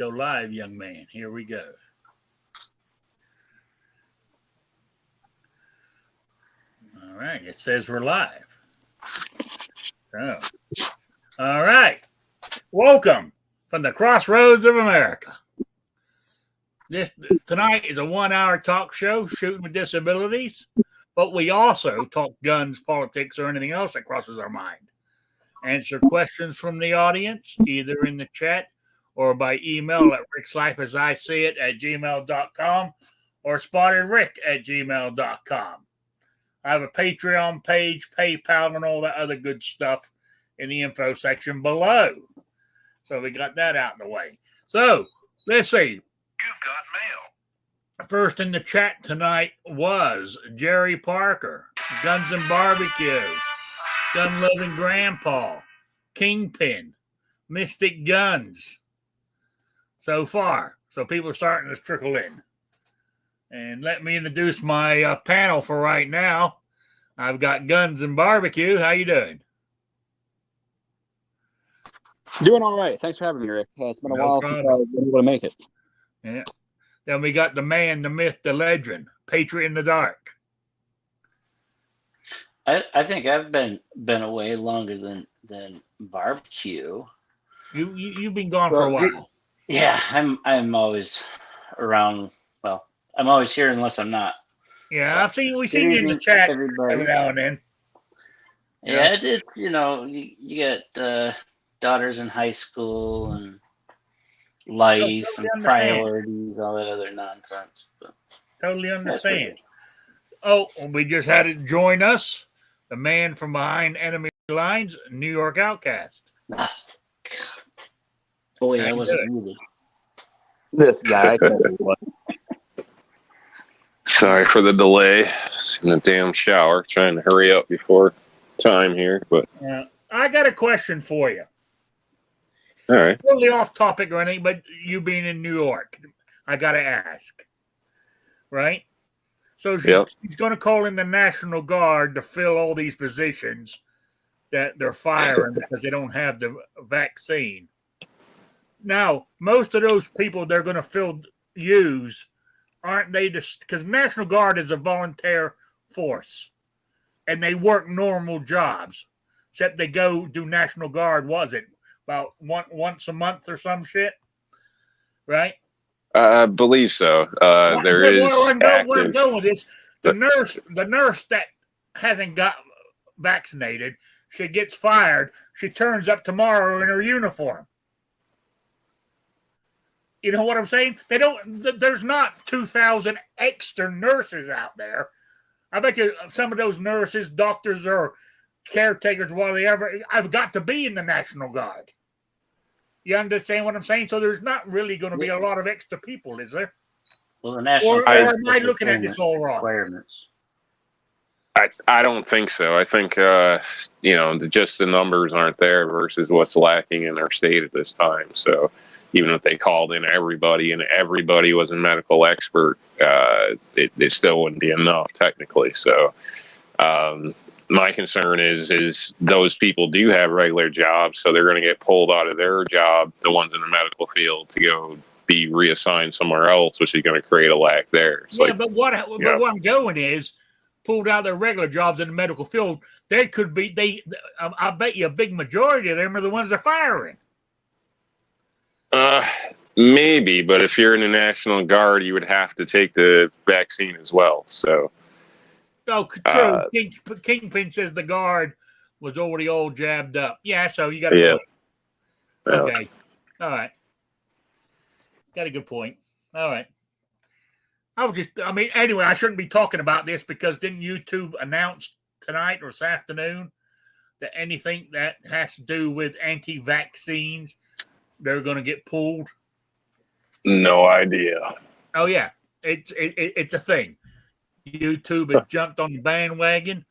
Go live, young man. Here we go. All right. It says we're live. Oh. All right. Welcome from the crossroads of America. This tonight is a 1-hour talk show shooting with disabilities, but we also talk guns, politics, or anything else that crosses our mind. Answer questions from the audience, either in the chat or by email at rickslifeasIseeit@gmail.com or spottedrick@gmail.com. I have a Patreon page, PayPal, and all that other good stuff in the info section below. So we got that out of the way. So let's see. You've got mail. First in the chat tonight was Jerry Parker, Guns and Barbecue, Gun Loving Grandpa, Kingpin, Mystic Guns. So far. So people are starting to trickle in. And let me introduce my panel for right now. I've got Guns and Barbecue. How you doing? Doing all right. Thanks for having me, Rick. It's been a while since I've been able to make it. Yeah. Then we got the man, the myth, the legend, Patriot in the Dark. I think I've been away longer than Barbecue. You've been gone for a while. Yeah, I'm always around. Well, I'm always here unless I'm not. Yeah, we've seen you in the chat every now and then. Yeah, it you got daughters in high school and life and priorities, all that other nonsense. But totally understand. Oh, we just had it join us, the man from behind enemy lines, New York Outcast. Boy, I wasn't muted. This guy. Sorry for the delay. In the damn shower, trying to hurry up before time here. But I got a question for you. All right. Totally off topic or anything, but you being in New York, I got to ask. Right? So she's going to call in the National Guard to fill all these positions that they're firing because they don't have the vaccine. Now, most of those people they're going to use, aren't they? Because National Guard is a volunteer force, and they work normal jobs, except they go do National Guard, was it? About once a month or some shit, right? I believe so. There is. Where I'm going with this, the nurse that hasn't got vaccinated, she gets fired. She turns up tomorrow in her uniform. You know what I'm saying? There's not 2,000 extra nurses out there. I bet you some of those nurses, doctors, or caretakers, whatever, I've got to be in the National Guard. You understand what I'm saying? So there's not really going to be a lot of extra people, is there? Well, the National Guard, or am I looking at this all wrong? Requirements. I don't think so. I think just the numbers aren't there versus what's lacking in our state at this time. So even if they called in everybody and everybody was a medical expert, it still wouldn't be enough technically. So my concern is those people do have regular jobs, so they're going to get pulled out of their job, the ones in the medical field, to go be reassigned somewhere else, which is going to create a lack there. But what I'm going is pulled out of their regular jobs in the medical field. They could be I bet you a big majority of them are the ones they're firing. Maybe, but if you're in the National Guard, you would have to take the vaccine as well. So. Oh, true. Kingpin says the Guard was already all jabbed up. Yeah, so you got a point. Okay. All right. Got a good point. All right. Anyway, I shouldn't be talking about this because didn't YouTube announce tonight or this afternoon that anything that has to do with anti-vaccines, they're going to get pulled? No idea. Oh, yeah. It's a thing. YouTube has jumped on the bandwagon.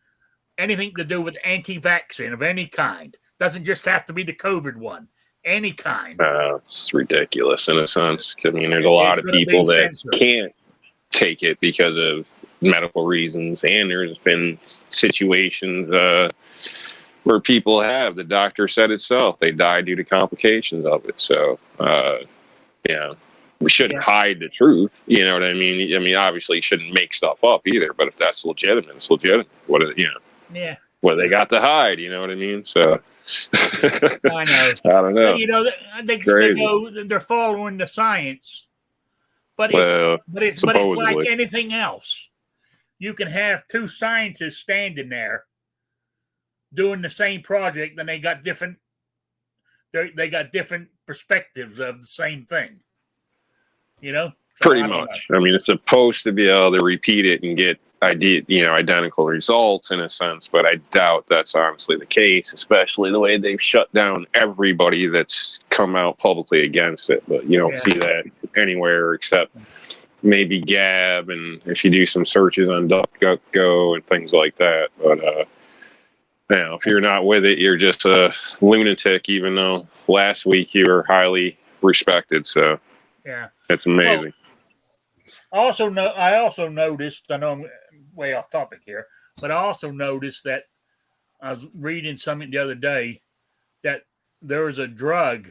Anything to do with anti-vaccine of any kind. Doesn't just have to be the COVID one. Any kind. It's ridiculous in a sense. I mean, there's a lot of people that can't take it because of medical reasons, and there's been situations where people have. The doctor said itself. They died due to complications of it. So, we shouldn't hide the truth. You know what I mean? I mean, obviously, you shouldn't make stuff up either. But if that's legitimate, it's legitimate. What is, Yeah. What they got to hide? You know what I mean? So I know. I don't know. But, they go. They're following the science, but it's like anything else. You can have two scientists standing there doing the same project, and they got different perspectives of the same thing. So pretty much. I mean, it's supposed to be able to repeat it and get identical results in a sense, but I doubt that's honestly the case, especially the way they've shut down everybody that's come out publicly against it. But you don't see that anywhere except maybe Gab, and if you do some searches on DuckDuckGo and things like that. But if you're not with it, you're just a lunatic, even though last week you were highly respected. So it's amazing. Well, I also noticed, I know I'm way off topic here, but I also noticed that I was reading something the other day that there is a drug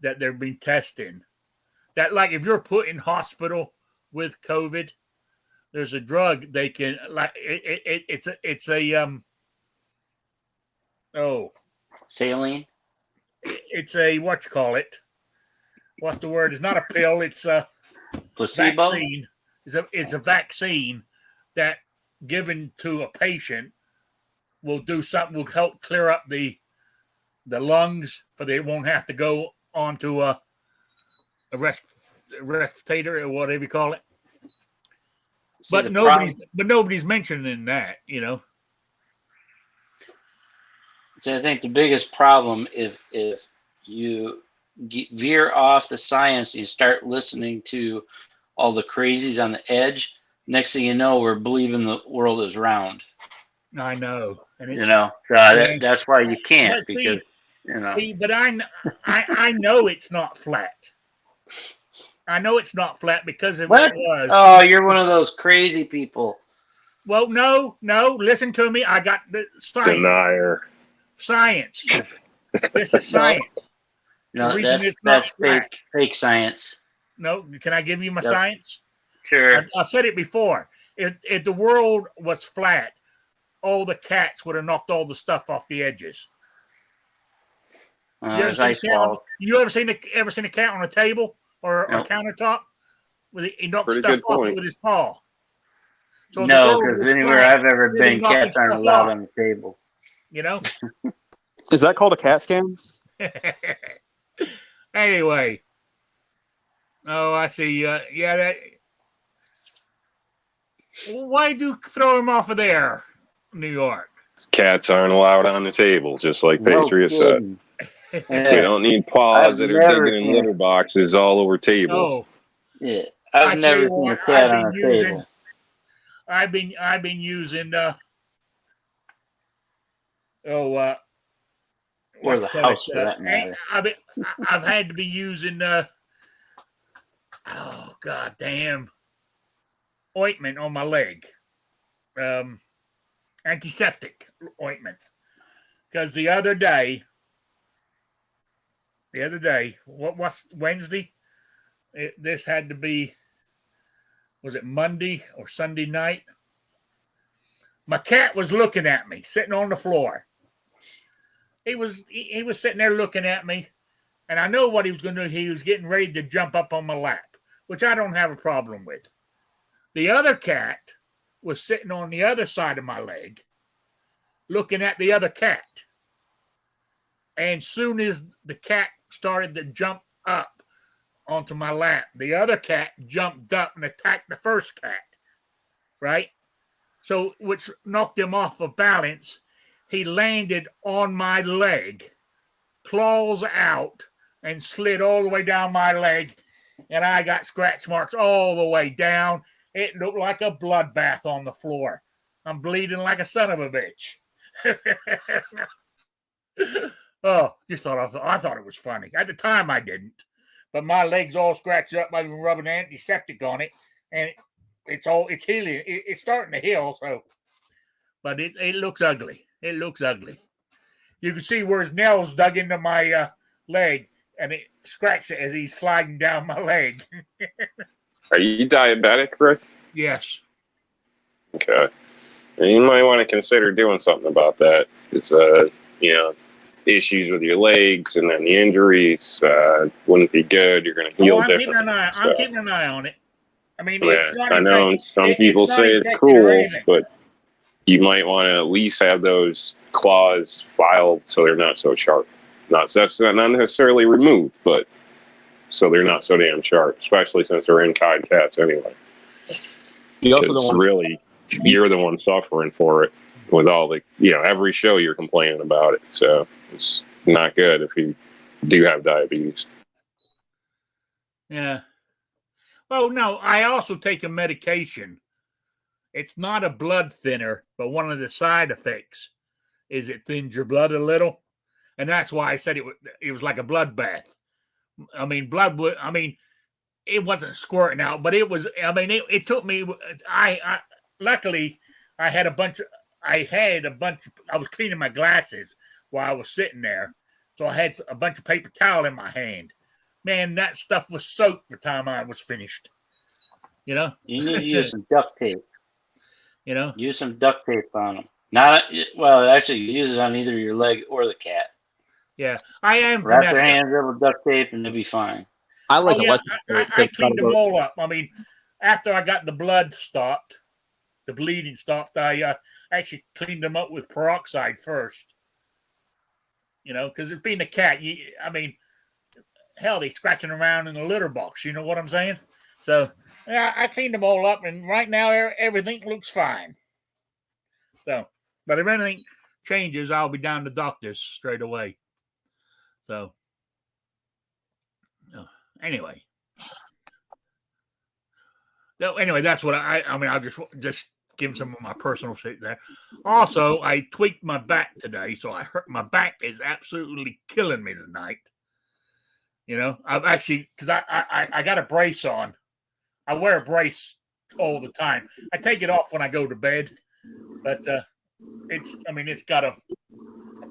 that they've been testing that, like, if you're put in hospital with COVID, there's a drug they can, like, it's a saline. It's a what's the word? It's not a pill. It's a placebo. Vaccine. It's a vaccine that, given to a patient, will do something. Will help clear up the lungs, for they won't have to go onto a respirator or whatever you call it. But nobody's mentioning that. So I think the biggest problem, if you veer off the science and you start listening to all the crazies on the edge, next thing you know, we're believing the world is round. I know, and that's why you can't. But I know it's not flat. I know it's not flat because of what it was. Oh, you're one of those crazy people. Well, no. Listen to me. I got the science. Denier. Science. This is science. No, that's fake science. No, can I give you my science? Sure. I've said it before. If the world was flat, all the cats would have knocked all the stuff off the edges. You ever seen a cat on a table or a countertop? He knocked stuff off with his paw. So no, because anywhere I've ever been, cats aren't allowed on the table. Is that called a cat scan? Anyway. Oh, I see. Why'd you throw him off of there, New York? Cats aren't allowed on the table, just like Patriot said. We don't need paws that are digging in litter boxes all over tables. Oh, yeah. I've never seen a cat on a table. I've been using or the house for that matter. I've had to be using ointment on my leg, antiseptic ointment, because the other day, what's Wednesday? This had to be, was it Monday or Sunday night? My cat was looking at me, sitting on the floor. He was sitting there looking at me, and I know what he was going to do. He was getting ready to jump up on my lap, which I don't have a problem with. The other cat was sitting on the other side of my leg, looking at the other cat. And soon as the cat started to jump up onto my lap, the other cat jumped up and attacked the first cat, right? So, which knocked him off of balance. He landed on my leg, claws out, and slid all the way down my leg. And I got scratch marks all the way down. It looked like a bloodbath on the floor. I'm bleeding like a son of a bitch. Oh, I thought it was funny. At the time, I didn't. But my leg's all scratched up. I've been rubbing antiseptic on it, and it's healing. It's starting to heal. So, but it looks ugly. It looks ugly. You can see where his nails dug into my leg. and it scratched it as he's sliding down my leg. Are you diabetic, Rick? Yes. Okay. You might want to consider doing something about that. It's issues with your legs and then the injuries wouldn't be good. You're going to heal differently. I'm keeping an eye on it. I mean, Yeah, it's not I know infected. some people say it's or cruel, anything. but you might want to at least have those claws filed so they're not so sharp. That's not necessarily removed, but so they're not so damn sharp, especially since they're in-kind cats anyway. Because really, you're the one suffering for it with all the, every show you're complaining about it. So it's not good if you do have diabetes. Yeah. Oh, no, I also take a medication. It's not a blood thinner, but one of the side effects is it thins your blood a little. And that's why I said it was like a blood bath. I mean, it wasn't squirting out, but it was, it took me, luckily I had a bunch, I was cleaning my glasses while I was sitting there. So I had a bunch of paper towel in my hand. Man, that stuff was soaked by the time I was finished. You need to use some duct tape. Use some duct tape on them. Actually, use it on either your leg or the cat. Yeah, I am. Wrap their hands up with duct tape and they'll be fine. I like I cleaned them all up. I mean, after I got the blood stopped, the bleeding stopped, I actually cleaned them up with peroxide first. Because it being a cat, hell, they scratching around in the litter box. You know what I'm saying? So, yeah, I cleaned them all up, and right now everything looks fine. So, but if anything changes, I'll be down to the doctor's straight away. So, anyway. That's what I'll just give some of my personal shit there. Also, I tweaked my back today, so my back is absolutely killing me tonight. I've actually, because I got a brace on. I wear a brace all the time. I take it off when I go to bed, but it's got a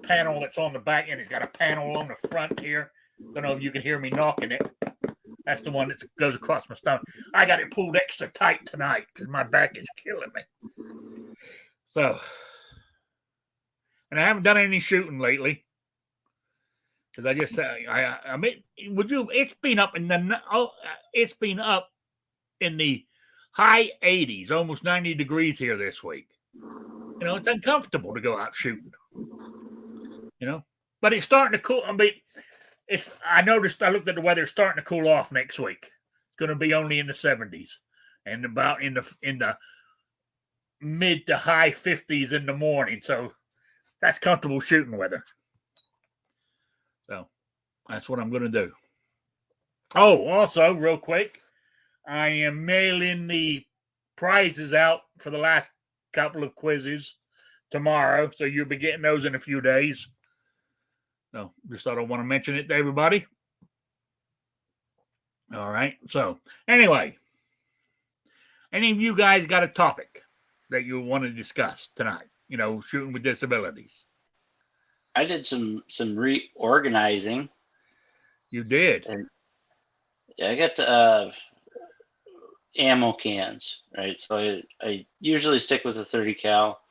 panel that's on the back, and it's got a panel on the front here. Don't know if you can hear me knocking it. That's the one that goes across my stomach. I got it pulled extra tight tonight because my back is killing me. So, and I haven't done any shooting lately because I just, it's been up in the high 80s, almost 90 degrees here this week. It's uncomfortable to go out shooting. But it's starting to cool. I noticed, I looked at the weather, it's starting to cool off next week. It's going to be only in the 70s and about in the mid to high 50s in the morning. So that's comfortable shooting weather. So that's what I'm going to do. Oh, also, real quick, I am mailing the prizes out for the last couple of quizzes tomorrow. So you'll be getting those in a few days. So just thought I want to mention it to everybody. All right. So anyway, any of you guys got a topic that you want to discuss tonight? Shooting with disabilities. I did some reorganizing. You did? And I got ammo cans, right? So I usually stick with a 30 cal,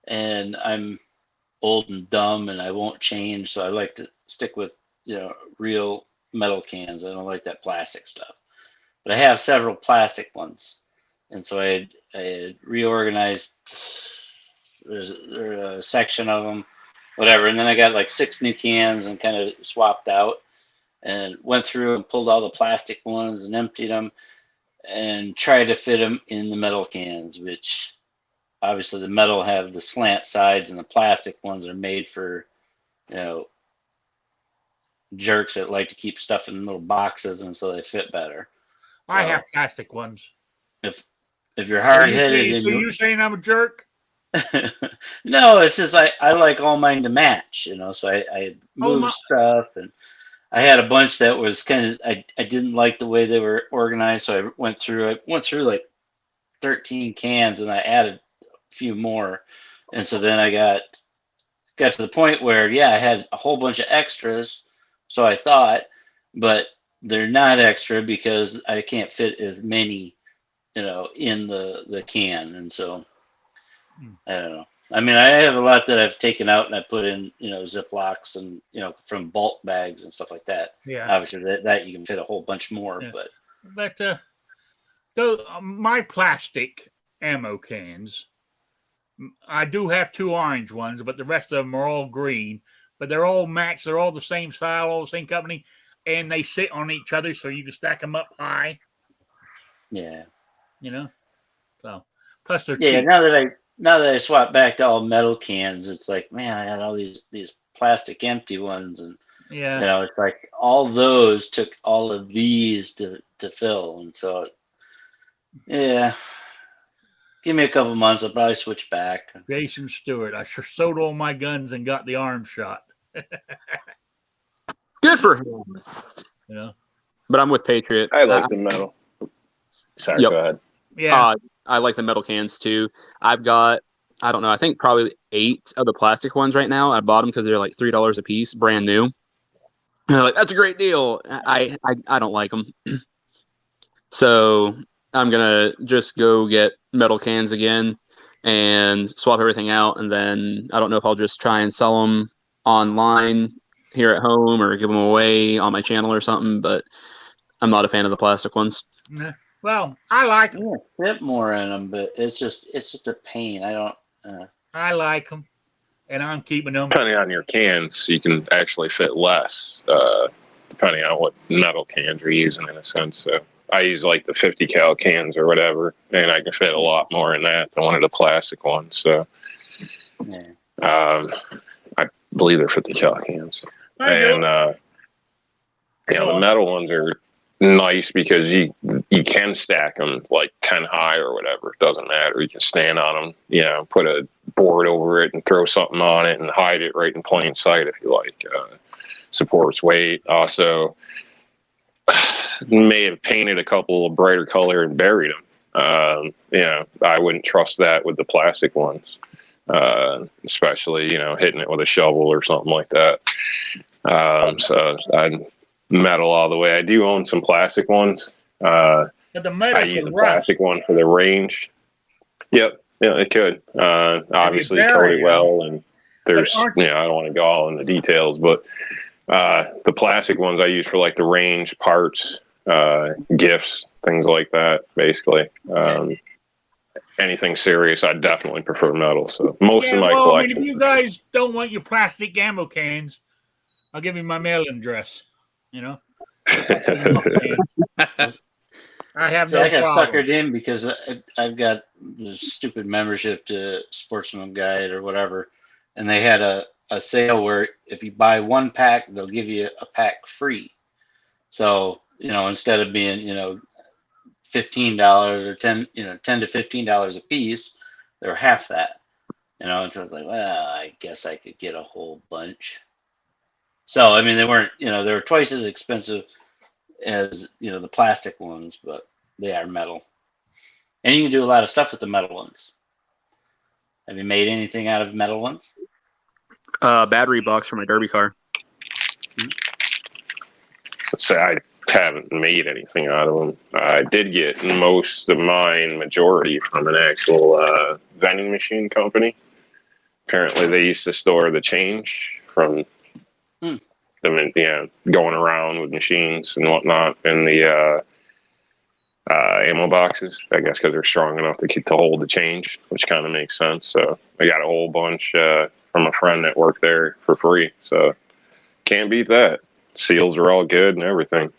and I'm old and dumb and I won't change, so I like to stick with real metal cans. I don't like that plastic stuff, but I have several plastic ones, and so I had reorganized. There's a section of them, whatever, and then I got like 6 new cans and kind of swapped out and went through and pulled all the plastic ones and emptied them and tried to fit them in the metal cans, which obviously the metal have the slant sides and the plastic ones are made for, jerks that like to keep stuff in little boxes, and so they fit better. I have plastic ones. If you're hard-headed, so you're saying I'm a jerk? No, it's just I like all mine to match, so I moved stuff, and I had a bunch that was kind of I didn't like the way they were organized, so I went through like 13 cans and I added a few more, and so then I got to the point where I had a whole bunch of extras, so I thought, but they're not extra because I can't fit as many, in the can, and so I don't know. I mean, I have a lot that I've taken out and I put in, Ziplocs and from bulk bags and stuff like that. Yeah. Obviously, that you can fit a whole bunch more, Yeah. but Though my plastic ammo cans, I do have 2 orange ones, but the rest of them are all green. But they're all matched. They're all the same style, all the same company, and they sit on each other, so you can stack them up high. yeah. So plus they're Yeah, cheap. now that I swapped back to all metal cans, it's like, man, I had all these plastic empty ones, and Yeah. it's like all those took all of these to fill, and so yeah, give me a couple months, I'll probably switch back. Jason Stewart. I sure sold all my guns and got the arm shot. Good for him. But I'm with Patriot. I like the metal. Sorry, Yep. go ahead. Yeah. I like the metal cans too. I've got, I don't know, I think probably 8 of the plastic ones right now. I bought them because they're like $3 a piece, brand new. And they're like, that's a great deal. I don't like them. So I'm going to just go get metal cans again and swap everything out. And then I don't know if I'll just try and sell them online here at home or give them away on my channel or something. But I'm not a fan of the plastic ones. Well, I like them. Fit more in them, but it's just a pain. I don't. I like them, and I'm keeping them. Depending on your cans, you can actually fit less, depending on what metal cans you're using, in a sense. So I use like the 50 cal cans or whatever, and I can fit a lot more in that than one of the plastic ones. So I believe they're 50 cal cans. And the metal ones are nice because you can stack them like 10 high or whatever. It doesn't matter. You can stand on them, put a board over it and throw something on it and hide it right in plain sight if you like. Supports weight. Also, may have painted a couple of brighter color and buried them. I wouldn't trust that with the plastic ones, especially hitting it with a shovel or something like that. So I'd metal all the way. I do own some plastic ones. But the metal I use can a rust. plastic one for the range. Yep, yeah, it could. Obviously, coat it well, and there's I don't want to go all into details, but the plastic ones I use for like the range parts, gifts, things like that. Basically, anything serious, I definitely prefer metal. So most of my collection. if you guys don't want your plastic ammo cans, I'll give you my mailing address. I have no I got problem. suckered in because I've got this stupid membership to Sportsman Guide or whatever, and they had a sale where if you buy 1 pack, they'll give you a pack free. So instead of being $15 or $10 to $15 a piece, they're half that. And I was like, well, I guess I could get a whole bunch. So I mean, they weren't they were twice as expensive as the plastic ones, but they are metal, and you can do a lot of stuff with the metal ones. Have you made anything out of metal ones? Battery box for my derby car. So I haven't made anything out of them. I did get most of mine, majority, from an actual vending machine company. Apparently, they used to store the change from them, going around with machines and whatnot in the ammo boxes. I guess because they're strong enough to hold the change, which kind of makes sense. So I got a whole bunch from a friend that worked there for free. So can't beat that. Seals are all good and everything.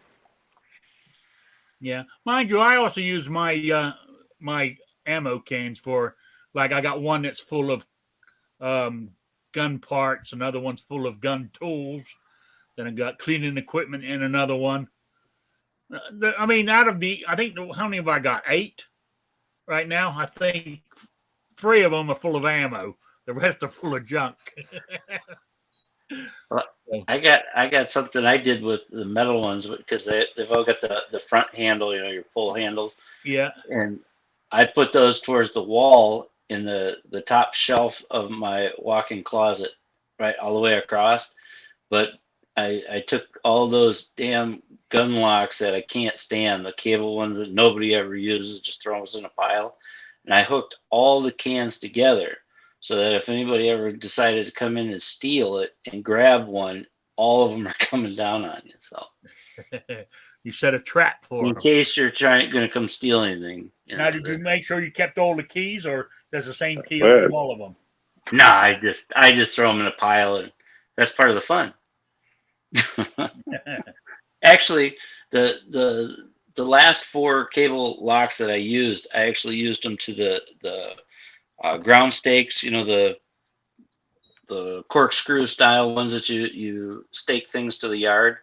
Yeah, mind you, I also use my my ammo cans for, like, I got one that's full of gun parts, another one's full of gun tools. Then I got cleaning equipment in another one. I mean, out of I think, how many have I got? 8 right now. I think 3 of them are full of ammo. The rest are full of junk. Well, I got something I did with the metal ones because they've all got the front handle, your pull handles. Yeah. And I put those towards the wall in the top shelf of my walk-in closet, right all the way across. But I took all those damn gun locks that I can't stand, the cable ones that nobody ever uses, just throw them in a pile, and I hooked all the cans together so that if anybody ever decided to come in and steal it and grab one, all of them are coming down on you. So You set a trap for in them. case you're going to come steal anything. Now, did you make sure you kept all the keys, or does the same key Yeah. open all of them? No, I just throw them in a pile, and that's part of the fun. Actually, the last 4 cable locks that I used, I actually used them to the ground stakes. You know, the corkscrew style ones that you stake things to the yard.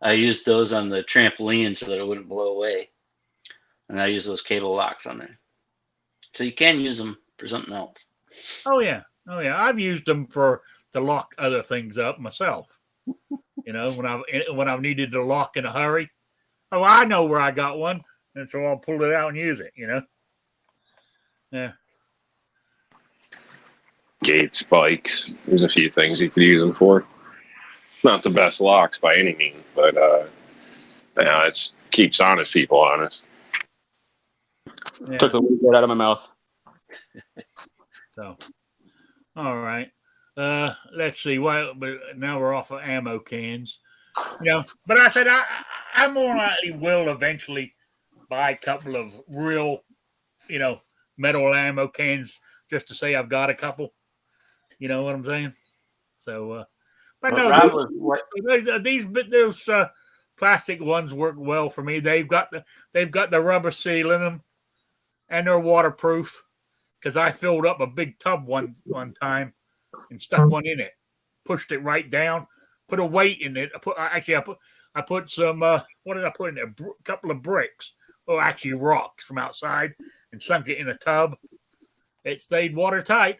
I used those on the trampoline so that it wouldn't blow away, and I used those cable locks on there. So you can use them for something else. Oh yeah. I've used them to lock other things up myself. You know, when I've needed to lock in a hurry. Oh, I know where I got one, and so I'll pull it out and use it. You know. Yeah. Gate spikes. There's a few things you could use them for. Not the best locks by any means, but it keeps honest people honest. Yeah. Took the word out of my mouth. So, all right. Let's see. Well, but now we're off of ammo cans. You know, but I said I more likely will eventually buy a couple of real, metal ammo cans just to say I've got a couple. You know what I'm saying? So, but no, those plastic ones work well for me. They've got the rubber seal in them, and they're waterproof. Because I filled up a big tub one time and stuck one in it, pushed it right down, put a weight in it. I put some what did I put in it? A couple of bricks, actually rocks from outside, and sunk it in a tub. It stayed watertight.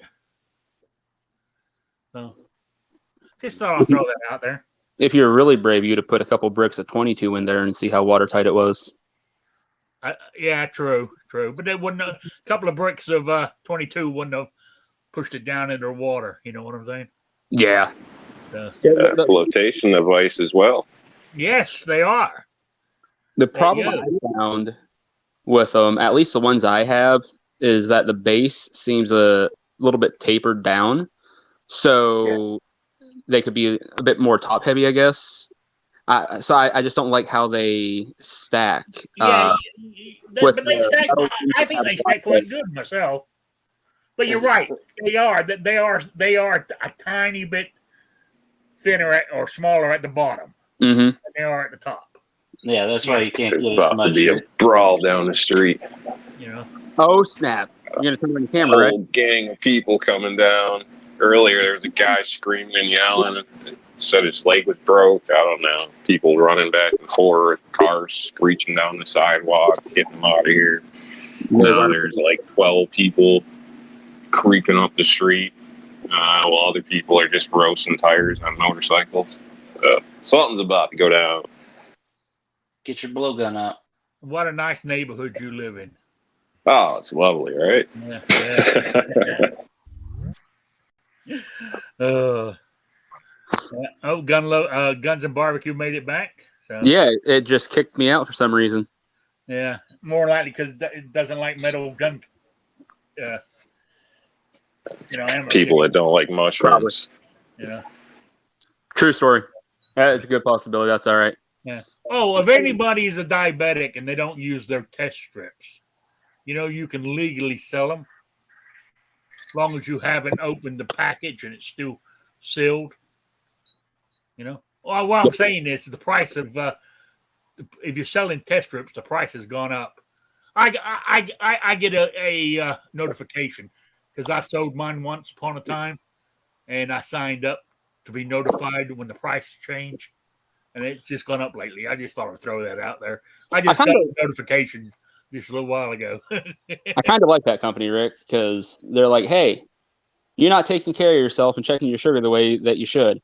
So just thought I'd throw that out there. If you're really brave, you'd have put a couple bricks of 22 in there and see how watertight it was. Yeah, true. But they wouldn't. A couple of bricks of 22 wouldn't have pushed it down into water. You know what I'm saying? Yeah. So, Flotation device as well. yes, they are. The problem I found with them, at least the ones I have, is that the base seems a little bit tapered down. So they could be a bit more top heavy, I guess. So I just don't like how they stack. Yeah, but they stack. I think they stack quite good myself. But you're right. They are a tiny bit thinner or smaller at the bottom than they are at the top. Yeah, that's why you can't There's get about much. to be a brawl down the street. You know. Oh snap! You're gonna turn on the camera, Whole gang of people coming down. Earlier, there was a guy screaming and yelling. Said his leg was broke. I don't know. People running back and forth, cars screeching down the sidewalk, getting them out of here. There's like 12 people creeping up the street, while other people are just roasting tires on motorcycles. Something's about to go down. Get your blowgun out. What a nice neighborhood you live in. Oh, it's lovely, right? Yeah. Guns and Barbecue made it back. So. Yeah, it just kicked me out for some reason. Yeah, more likely because it doesn't like metal gun. Ammo. People that don't like mushrooms. Yeah. True story. That is a good possibility. That's all right. Yeah. Oh, if anybody is a diabetic and they don't use their test strips, you can legally sell them as long as you haven't opened the package and it's still sealed. Well, what I'm saying is the price of if you're selling test strips, the price has gone up. I get a notification because I sold mine once upon a time, and I signed up to be notified when the price change, and it's just gone up lately. I just thought I'd throw that out there. I just got a notification just a little while ago. I kind of like that company, Rick, because they're like, hey, you're not taking care of yourself and checking your sugar the way that you should.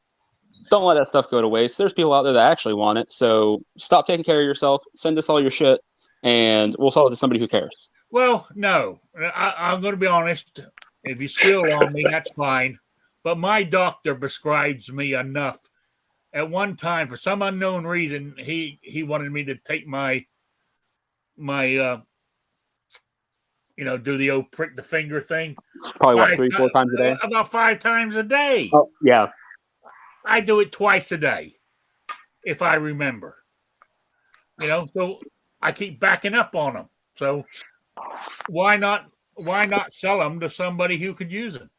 Don't let that stuff go to waste. There's people out there that actually want it. So stop taking care of yourself. Send us all your shit, and we'll sell it to somebody who cares. Well, no. I'm going to be honest. If you spill on me, that's fine. But my doctor prescribes me enough at one time, for some unknown reason, he wanted me to take my do the old prick the finger thing. It's probably what, 3-4 times a day? About 5 times a day. Oh, yeah. I do it twice a day, if I remember. So I keep backing up on them. So why not sell them to somebody who could use them?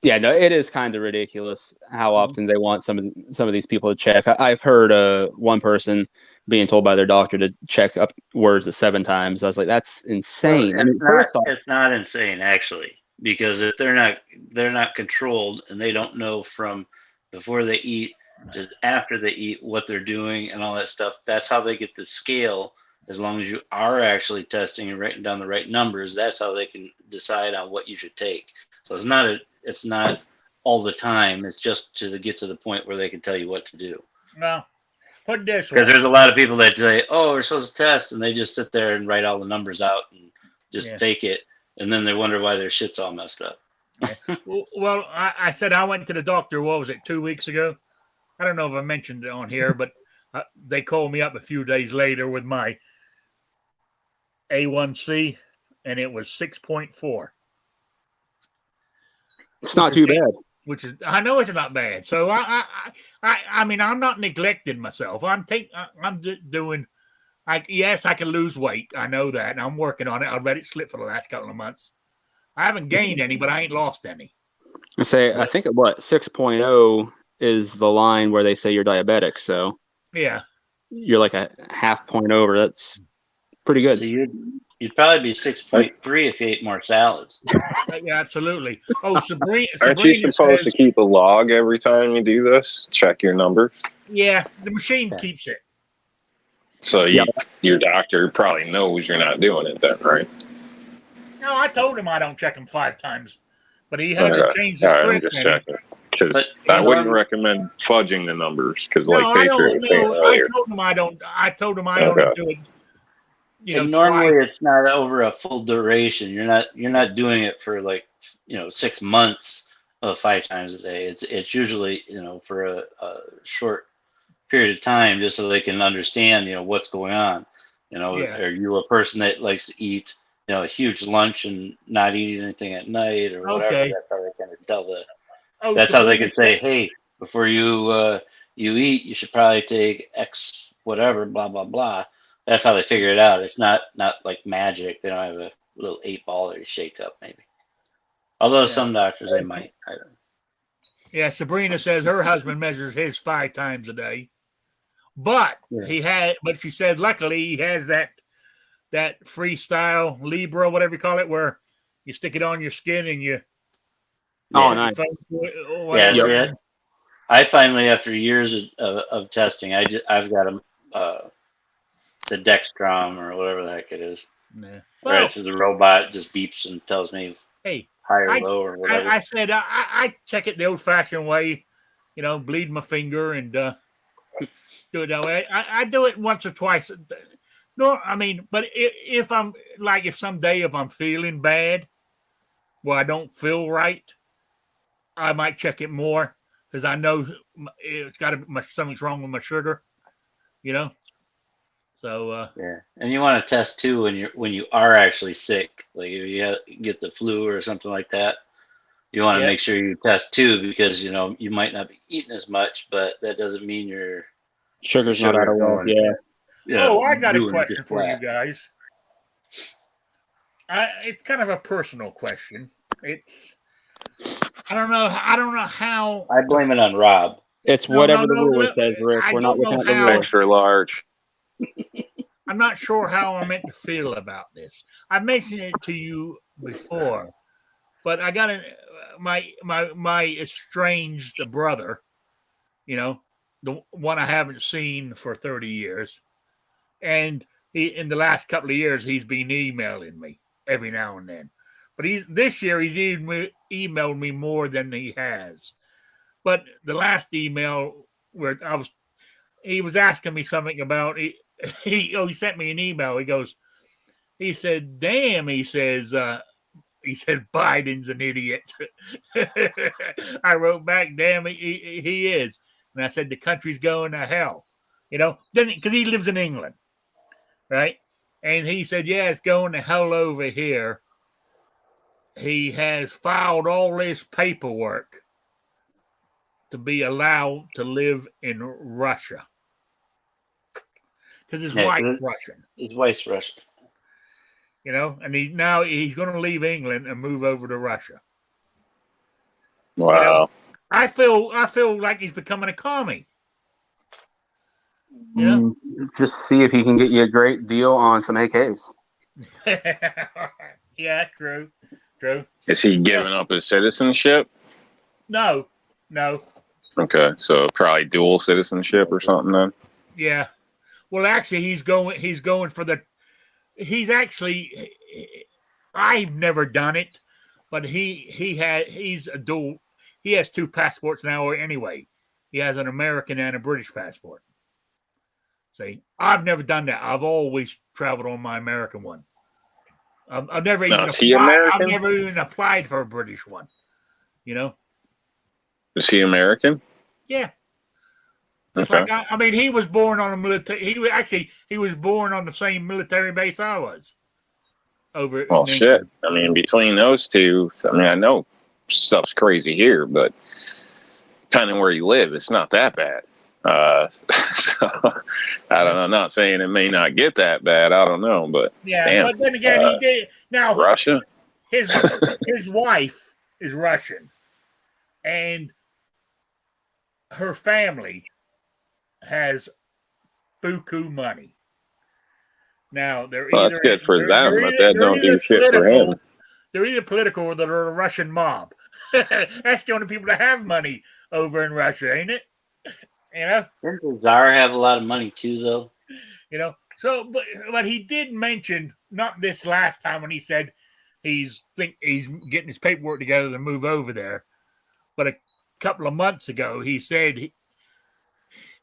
Yeah, no, it is kind of ridiculous how often they want some of these people to check. I've heard one person being told by their doctor to check upwards of 7 times. I was like, that's insane. Well, I mean, first off, it's not insane actually, because if they're not controlled and they don't know from before they eat to after they eat what they're doing and all that stuff. That's how they get the scale. As long as you are actually testing and writing down the right numbers, that's how they can decide on what you should take. So it's not all the time. It's just to get to the point where they can tell you what to do. No, put it this way. Because there's a lot of people that say, "Oh, we're supposed to test," and they just sit there and write all the numbers out and just fake it, and then they wonder why their shit's all messed up. Yeah. Well, I said I went to the doctor. What was it, 2 weeks ago? I don't know if I mentioned it on here, but they called me up a few days later with my A1C, and it was 6.4. It's not too bad. Which is, I know it's not bad. So I mean, I'm not neglecting myself. I'm doing. Yes, I can lose weight. I know that, and I'm working on it. I've let it slip for the last couple of months. I haven't gained any, but I ain't lost any. I think 6.0 is the line where they say you're diabetic. So yeah, you're like a half point over. That's pretty good. So you'd probably be 6.3 if you ate more salads. Yeah, absolutely. Oh, Sabrina Aren't you supposed to keep a log every time you do this? Check your numbers. Yeah, the machine keeps it. So your doctor probably knows you're not doing it then, right? No, I told him I don't check him 5 times, but he hasn't changed the script. I'm just checking. Because I wouldn't recommend fudging the numbers. Because Patriot was saying earlier. I told him I only do it. Normally it's not over a full duration. You're not doing it for 6 months of 5 times a day. It's usually for a short period of time, just so they can understand what's going on. Are you a person that likes to eat a huge lunch and not eat anything at night or whatever? Okay. That's how they kind of tell that's how they can say, hey, before you eat, you should probably take X whatever, blah blah blah. That's how they figure it out. It's not like magic. They don't have a little 8-ball that you shake up, maybe. Although some doctors they might. I don't know. Yeah, Sabrina says her husband measures his 5 times a day, but she said luckily he has that freestyle Libra, whatever you call it, where you stick it on your skin and you. Oh, nice. Yeah. I finally, after years of testing, I've got the Dextrom or whatever the heck it is. Yeah. Right, so the robot just beeps and tells me high or low or whatever. I said I check it the old-fashioned way, bleed my finger and do it that way. I do it once or twice. No, I mean, but if I'm if I'm feeling bad, well, I don't feel right, I might check it more because I know it's got something's wrong with my sugar, So and you want to test too when you are actually sick, like if you get the flu or something like that. You want to make sure you test too because you might not be eating as much, but that doesn't mean your sugar's not out of whack. Yeah. I got a question for you guys. It's kind of a personal question. I don't know how. I blame it on Rob. It's whatever the rule says, Rick. We're not looking at the rule. Extra large. I'm not sure how I'm meant to feel about this. I've mentioned it to you before, but I got my estranged brother, the one I haven't seen for 30 years. And in the last couple of years, he's been emailing me every now and then. But this year, he's emailed me more than he has. But the last email where he was asking me something about he sent me an email. He said, "Damn," he says, he said, "Biden's an idiot." I wrote back, "Damn, he is." And I said, the country's going to hell. Then because he lives in England, right? And he said, yeah, it's going to hell over here. He has filed all this paperwork to be allowed to live in Russia because his wife's Russian. His wife's Russian. And he's going to leave England and move over to Russia. Wow. I feel like he's becoming a commie. Just see if he can get you a great deal on some AKs. Yeah, true. Is he giving up his citizenship? No. Okay, so probably dual citizenship or something then. Yeah. Well, actually, he's going for the. He's actually. I've never done it, but he's a dual. He has 2 passports now anyway. He has an American and a British passport. See, I've never done that. I've always traveled on my American one. I've never even applied for a British one. Is he American? Yeah. It's Okay. like he was born on a military. He was born on the same military base I was. Well, shit. Between those two, I know stuff's crazy here, but depending where you live, it's not that bad. So, I don't know. I'm not saying it may not get that bad. I don't know, but yeah. damn, But then again, he did. Now Russia. His wife is Russian, and her family has buku money. Now they're either that's good for them, but that don't do shit for him. They're either political or they're a Russian mob. That's the only people that have money over in Russia, ain't it? Didn't the Tsar have a lot of money too, though? So, but he did mention, not this last time when he said he's getting his paperwork together to move over there, but a couple of months ago he said,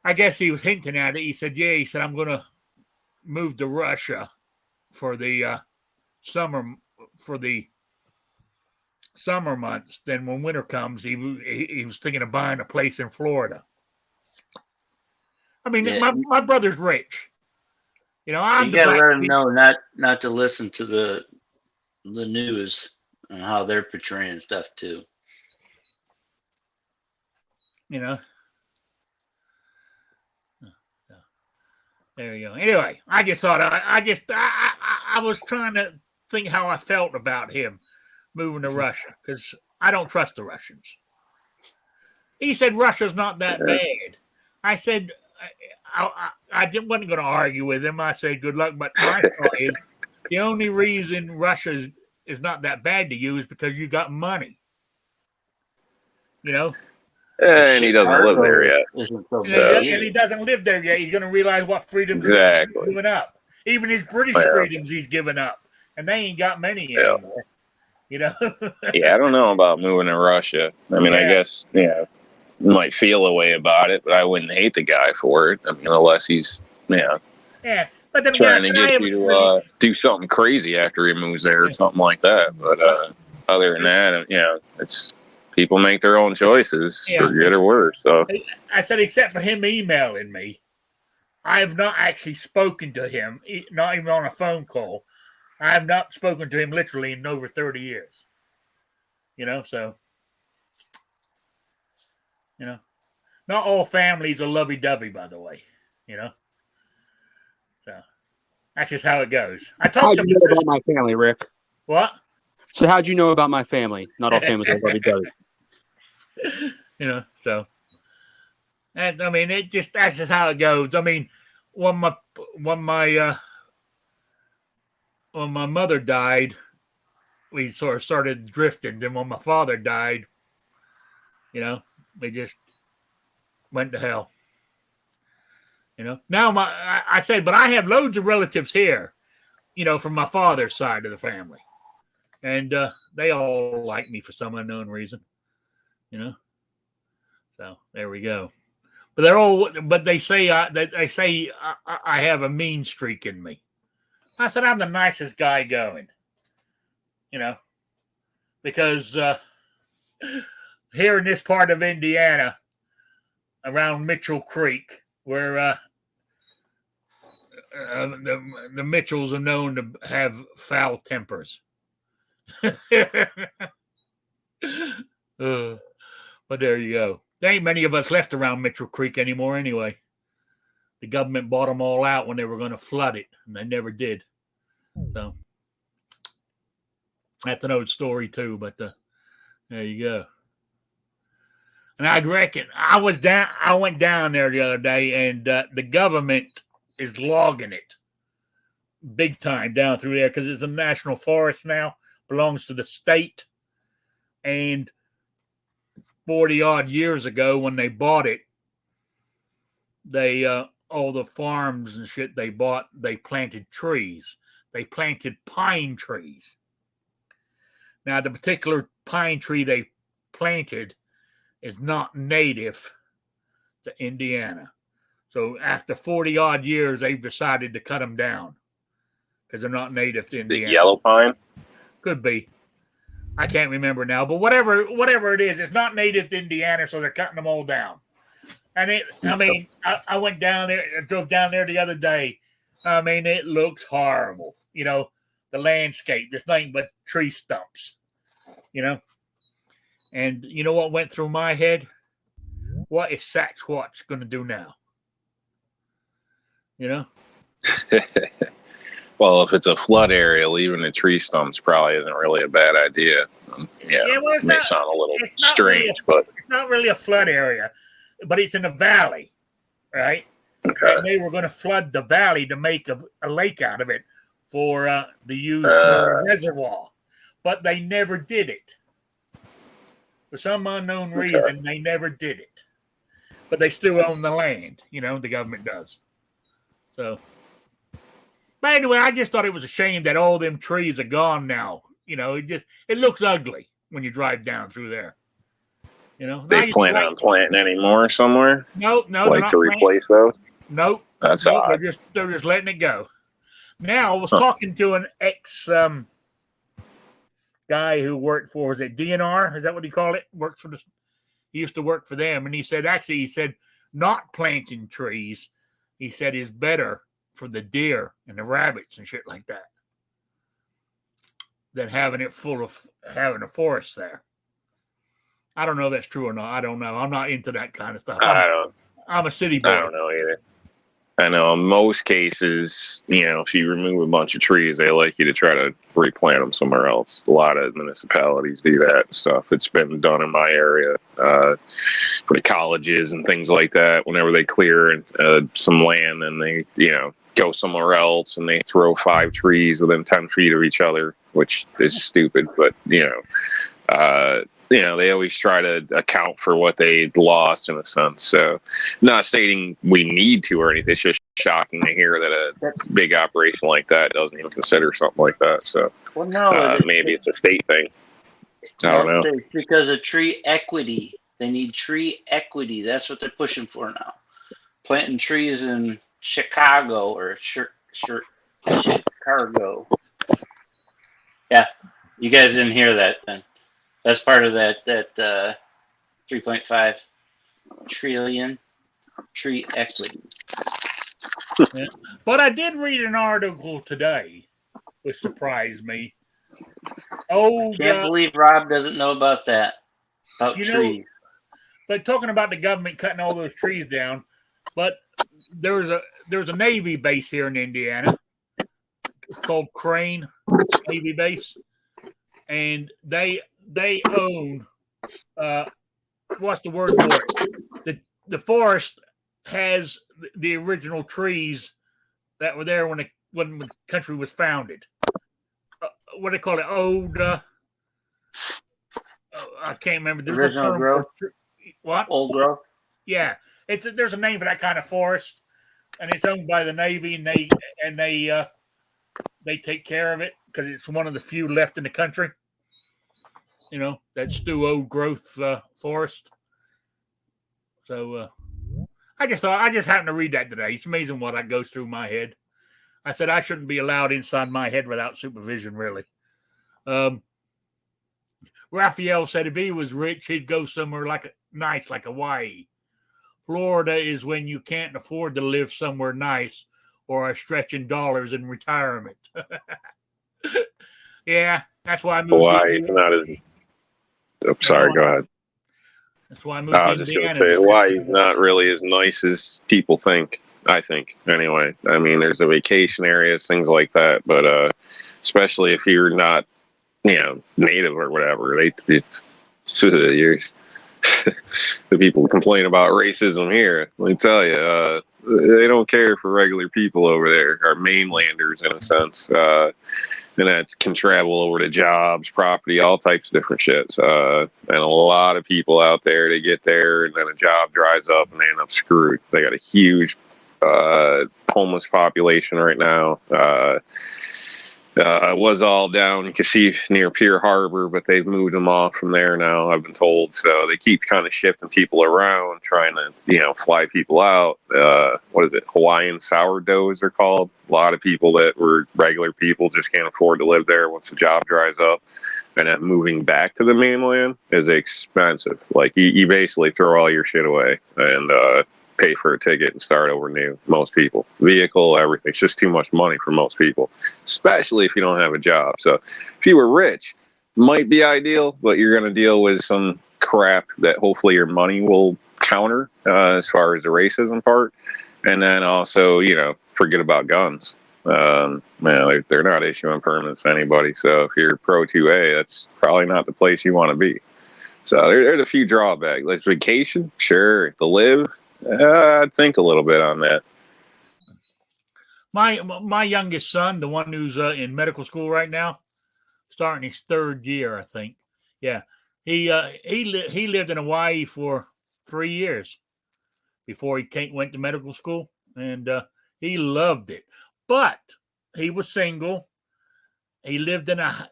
I guess he was hinting at it. He said, I'm going to move to Russia for the summer months. Then when winter comes, he was thinking of buying a place in Florida. My brother's rich. I'm you gotta let him know not to listen to the news and how they're portraying stuff too. There you go. Anyway, I just thought I was trying to think how I felt about him moving to Russia because I don't trust the Russians. He said Russia's not that bad. I said wasn't going to argue with him. I said good luck, but my thought is the only reason Russia is not that bad to you is because you got money. And he doesn't live there yet. And he doesn't live there yet. He's going to realize what freedoms he's giving up. Even his British freedoms he's given up. And they ain't got many anymore. Yeah, I don't know about moving to Russia. I guess, you might feel a way about it, but I wouldn't hate the guy for it. unless he's, Yeah, but then trying to get you to do something crazy after he moves there or something like that. But other than that, it's people make their own choices for good or worse. So I said, except for him emailing me, I have not actually spoken to him, not even on a phone call. I have not spoken to him literally in over 30 years. So, not all families are lovey-dovey, by the way, So, that's just how it goes. I talked to him about my family, Rick. What? So how'd you know about my family? Not all families are lovey-dovey. So. And, that's just how it goes. When my mother died, we sort of started drifting. Then when my father died, we just went to hell. Now I said, but I have loads of relatives here, from my father's side of the family, and they all like me for some unknown reason, So there we go. But they say I have a mean streak in me. I said I'm the nicest guy going, because here in this part of Indiana, around Mitchell Creek, where the Mitchells are known to have foul tempers. But there you go. There ain't many of us left around Mitchell Creek anymore anyway. The government bought them all out when they were going to flood it, and they never did. So that's an old story too, but there you go. And I reckon I went down there the other day, and the government is logging it big time down through there because it's a national forest now, belongs to the state. And 40 odd years ago when they bought it, they all the farms and shit they bought, they planted trees. They planted pine trees. Now, the particular pine tree they planted is not native to Indiana. So after 40 odd years, they've decided to cut them down because they're not native to Indiana. The yellow pine? Could be. I can't remember now, but whatever it is, it's not native to Indiana, so they're cutting them all down. And I went down there, I drove down there the other day. I mean, it looks horrible. You know, the landscape, there's nothing but tree stumps, you know. And you know what went through my head? What is Sasquatch going to do now? You know? Well, if it's a flood area, leaving the tree stumps probably isn't really a bad idea. Well, it may sound a little strange, but it's not really a flood area, but it's in a valley, right? okay. And they were going to flood the valley to make a lake out of it for the use for a reservoir, but they never did it. For some unknown reason, they never did it. But they still own the land, you know, the government does. So, but anyway, I just thought it was a shame that all them trees are gone now. You know, it looks ugly when you drive down through there. You know, They plan on planting any more somewhere? No, like to replace those? Nope. That's nope, odd. They're just letting it go. Now, I was talking to an ex guy who worked for, was it DNR? Is that what he called it? Works for he used to work for them, and he said not planting trees, he said, is better for the deer and the rabbits and shit like that than having a forest there. I don't know if that's true or not. I don't know. I'm not into that kind of stuff. I'm a city boy. I don't know either. I know in most cases, you know, if you remove a bunch of trees, they like you to try to replant them somewhere else. A lot of municipalities do that stuff. It's been done in my area for the colleges and things like that. Whenever they clear some land and they, you know, go somewhere else and they throw 5 trees within 10 feet of each other, which is stupid, but, you know, they always try to account for what they lost in a sense. So, not stating we need to or anything. It's just shocking to hear that a big operation like that doesn't even consider something like that. So, maybe it's a state thing. I don't know. It's because of tree equity. They need tree equity. That's what they're pushing for now. Planting trees in Chicago or Chicago. Yeah, you guys didn't hear that then. That's part of that 3.5 trillion tree equity. Yeah. But I did read an article today, which surprised me. Can't believe Rob doesn't know about that. About trees. But talking about the government cutting all those trees down, but there's a Navy base here in Indiana. It's called Crane Navy Base, and they own what's the word for it? The forest has the original trees that were there when the country was founded. What do they call it? Old. I can't remember. There's original a term growth. for what? Old growth. Yeah, there's a name for that kind of forest, and it's owned by the Navy, and they take care of it because it's one of the few left in the country. You know, that's still old growth forest. So I just happened to read that today. It's amazing what goes through my head. I said I shouldn't be allowed inside my head without supervision, really. Raphael said if he was rich, he'd go somewhere like Hawaii Florida is when you can't afford to live somewhere nice or are stretching dollars in retirement. Yeah, that's why I moved to Hawaii's Indiana. not as. Oh, Yeah, go sorry, on. go ahead. That's why I moved I to was just going to Indiana to say stretch the Hawaii's not dollars. really as nice as people think. I think anyway. I mean, there's a vacation areas, things like that, but especially if you're not, native or whatever, you're, the people complain about racism here. Let me tell you, they don't care for regular people over there, or mainlanders in a sense. And that can travel over to jobs, property, all types of different shit. And a lot of people out there, they get there and then a job dries up and they end up screwed. They got a huge homeless population right now. It was all down, you can see, near Pier Harbor, but they've moved them off from there now, I've been told. So they keep kind of shifting people around, trying to, fly people out. What is it? Hawaiian sourdoughs they're called. A lot of people that were regular people just can't afford to live there once the job dries up. And then moving back to the mainland is expensive. Like, you basically throw all your shit away and pay for a ticket and start over new. Most people, vehicle, everything. It's just too much money for most people, especially if you don't have a job. So if you were rich, might be ideal, but you're going to deal with some crap that hopefully your money will counter, as far as the racism part. And then also, forget about guns. Man, they're not issuing permits to anybody. So if you're pro 2A, that's probably not the place you want to be. So there's a few drawbacks. Like vacation, sure. To live, I'd think a little bit on that. My youngest son, the one who's in medical school right now, starting his third year, I think. Yeah, he lived in Hawaii for 3 years before he went to medical school, and he loved it. But he was single. He lived in a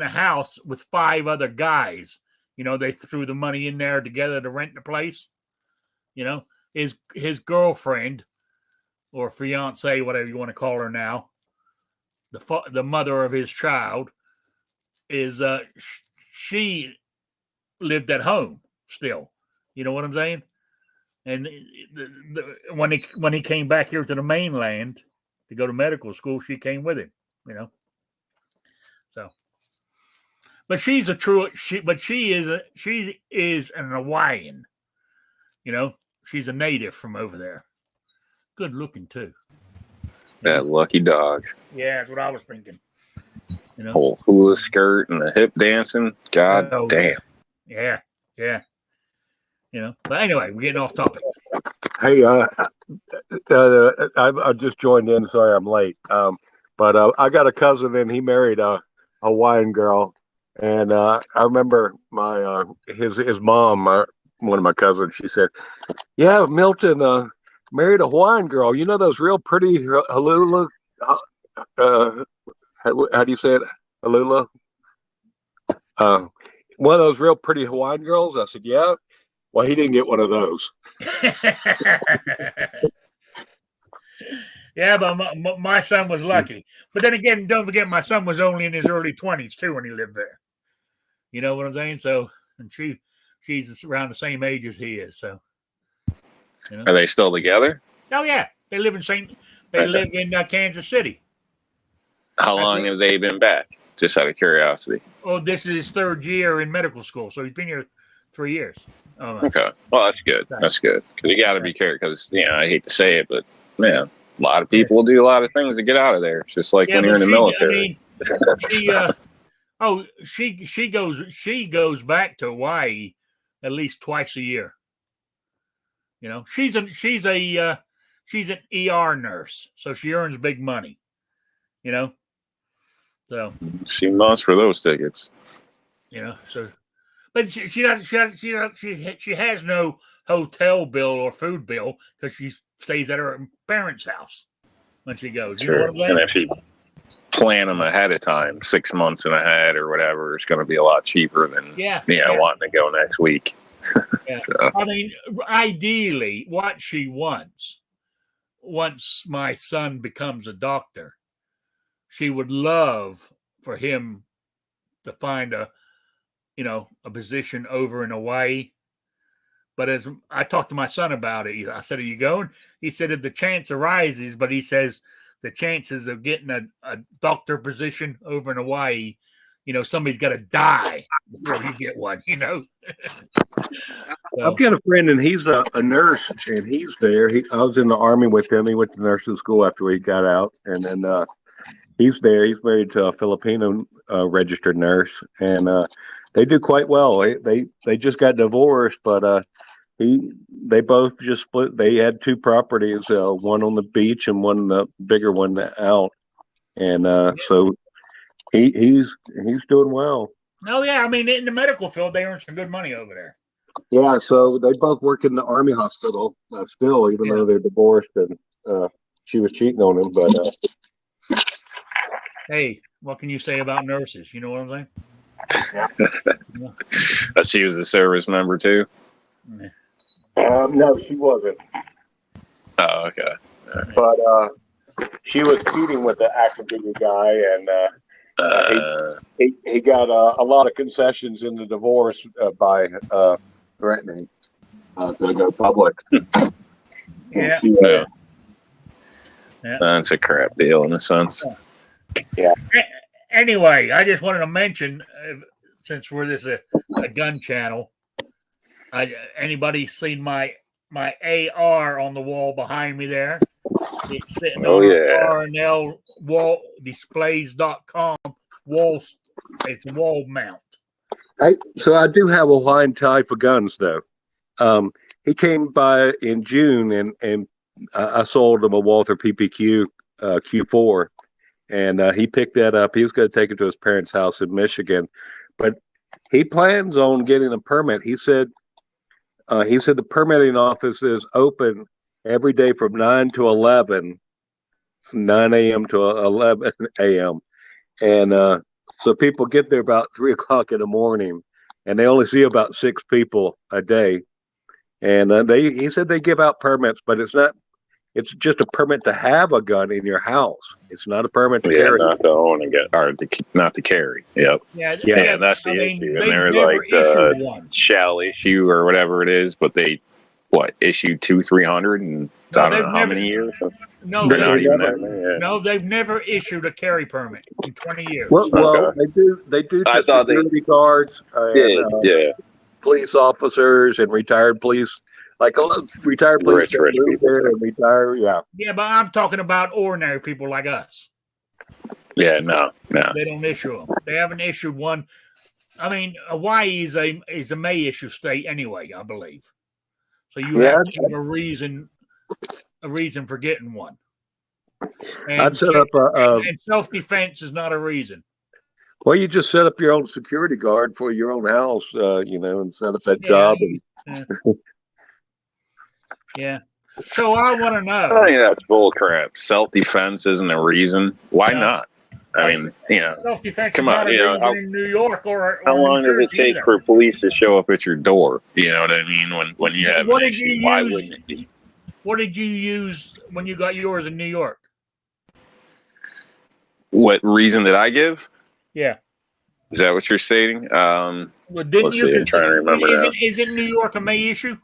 house with 5 other guys. They threw the money in there together to rent the place. His girlfriend or fiance, whatever you want to call her now, the mother of his child, is she lived at home still. You know what I'm saying? And when he came back here to the mainland to go to medical school, she came with him. So, but she is an Hawaiian. She's a native from over there. Good looking too. That lucky dog. Yeah, that's what I was thinking. Whole hula skirt and the hip dancing. God damn. Yeah. But anyway, we're getting off topic. Hey, I just joined in. Sorry, I'm late. But I got a cousin, and he married a Hawaiian girl, and I remember his mom, one of my cousins. She said, "Yeah, Milton married a Hawaiian girl. You know those real pretty halula. How do you say it? Halula. One of those real pretty Hawaiian girls." I said, "Yeah." Well, he didn't get one of those. Yeah, but my son was lucky. But then again, don't forget, my son was only in his early 20s too when he lived there. You know what I'm saying? So, and she's around the same age as he is. So, Are they still together? Oh yeah, they live in Kansas City. How long have they been back? Just out of curiosity. Oh, this is his third year in medical school, so he's been here 3 years. Okay, well that's good. That's good because you got to be careful. Because I hate to say it, but man, a lot of people will do a lot of things to get out of there. It's just like when you're in the military. She goes back to Hawaii at least twice a year. She's an ER nurse, so she earns big money. So she must for those tickets. So, but she has no hotel bill or food bill because she stays at her parents' house when she goes. You know what I'm saying? And if you plan them ahead of time, 6 months in ahead or whatever, it's going to be a lot cheaper than wanting to go next week. Yeah. So. I mean, ideally, what she wants, once my son becomes a doctor, she would love for him to find a position over in Hawaii, But as I talked to my son about it, I said, "Are you going?" He said, "If the chance arises," but he says the chances of getting a doctor position over in Hawaii, somebody's got to die before you get one. I've got a friend, and he's a nurse, and he's there. I was in the Army with him. He went to nursing school after he got out, and then he's there. He's married to a Filipino registered nurse, and they do quite well. They just got divorced, but they both just split. They had two properties, one on the beach and one the bigger one out, and so he's doing well. Oh yeah, I mean in the medical field they earn some good money over there. Yeah, so they both work in the Army hospital still, even though they're divorced, and she was cheating on him. But hey, what can you say about nurses? You know what I'm saying? She was a service member too. Yeah. No, she wasn't. Oh, okay. Right. But she was cheating with the active duty guy, and he got a lot of concessions in the divorce by threatening to go public. Yeah. That's a crap deal in a sense. Yeah. Anyway, I just wanted to mention, since we're a gun channel, anybody seen my AR on the wall behind me there? It's sitting on RNL wall displays.com wall. It's a wall mount. So I do have a Hawaiian tie for guns, though. He came by in June, and I sold him a Walther PPQ Q4, and he picked that up. He was going to take it to his parents' house in Michigan, but he plans on getting a permit. He said the permitting office is open every day from 9 to 11, 9 a.m. to 11 a.m. And so people get there about 3 o'clock in the morning, and they only see about 6 people a day. And he said they give out permits, but it's just a permit to have a gun in your house. It's not a permit to carry. Not to own and get, or not to carry. Yep. Yeah, that's the issue. And they're like shall issue or whatever it is, but they issued 200-300 and I don't know how many years. No, they're not even there. Yeah. No, they've never issued a carry permit in 20 years. Well, they do. I thought security guards and police officers and retired police. Like retired police rich people there and retire, Yeah, but I'm talking about ordinary people like us. Yeah, no. They don't issue them. They haven't issued one. I mean, Hawaii is a may issue state anyway, I believe. So you have to have a reason for getting one. And I'd set up and self-defense is not a reason. Well, you just set up your own security guard for your own house, and set up that job. Yeah. So I want to know. I think that's bull crap. Self-defense isn't a reason. Why not? I mean, self-defense. Come on, in New York or how long does it take for police to show up at your door? You know what I mean? When you have what did you use? Why wouldn't it be? What did you use when you got yours in New York? What reason did I give? Yeah. Is that what you're stating? Well, didn't you? I'm trying to remember now. Isn't New York a May issue?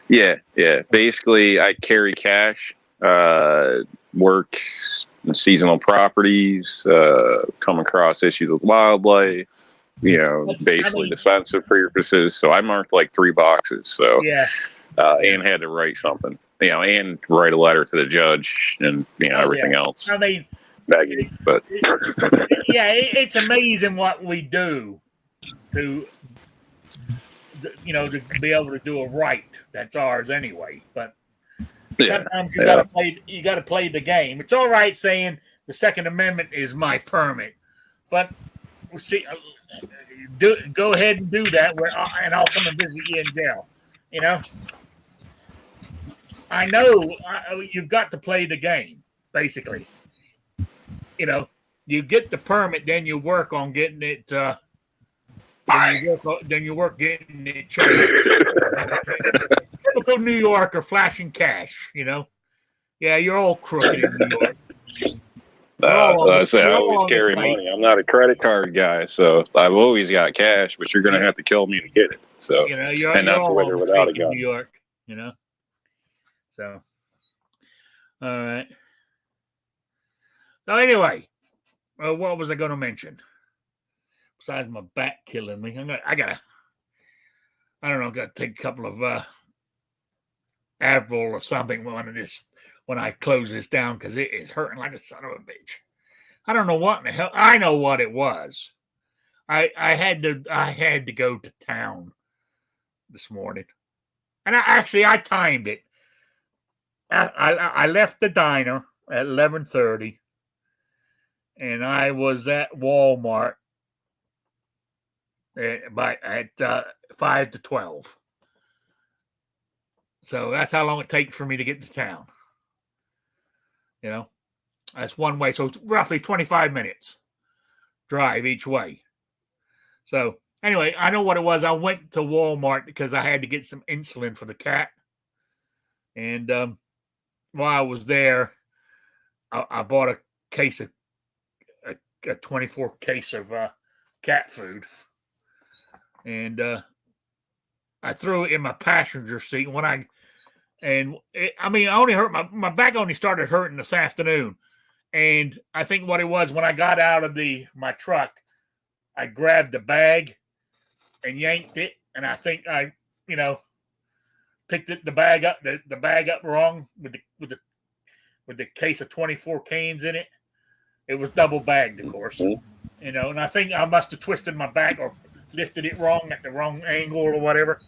Yeah. Basically, I carry cash, work in seasonal properties, come across issues with wildlife, basically defensive purposes. So I marked like 3 boxes. So and had to write something, and write a letter to the judge and everything else. I mean, but it's amazing what we do to be able to do a right that's ours anyway. But sometimes you gotta play the game. It's all right saying the Second Amendment is my permit, but we'll see. Go ahead and do that, and I'll come and visit you in jail. I know you've got to play the game, basically. You get the permit, then you work on getting it. Then you work getting it changed. Typical New Yorker flashing cash. Yeah, you're all crooked in New York. I always carry money. I'm not a credit card guy, so I've always got cash, but you're going to have to kill me to get it. So, You know, and you're nothing all with or without a overtaking gun. New York. You know, so all right. So anyway, what was I going to mention? Besides my back killing me, I gotta. I don't know. Got to take a couple of Advil or something when I close this down because it is hurting like a son of a bitch. I don't know what in the hell. I know what it was. I had to go to town this morning, and I timed it. I left the diner at 11:30, and I was at Walmart at 5 to 12. So that's how long it takes for me to get to town. You know, that's one way. So it's roughly 25 minutes drive each way. So anyway, I know what it was. I went to Walmart because I had to get some insulin for the cat. And while I was there, I bought a case of a 24 case of cat food. And I threw it in my passenger seat. I only hurt my back only started hurting this afternoon. And I think what it was when I got out of my truck, I grabbed the bag and yanked it, and I think I, picked the bag up wrong with the case of 24 canes in it. It was double bagged, of course, and I think I must have twisted my back or lifted it wrong at the wrong angle or whatever.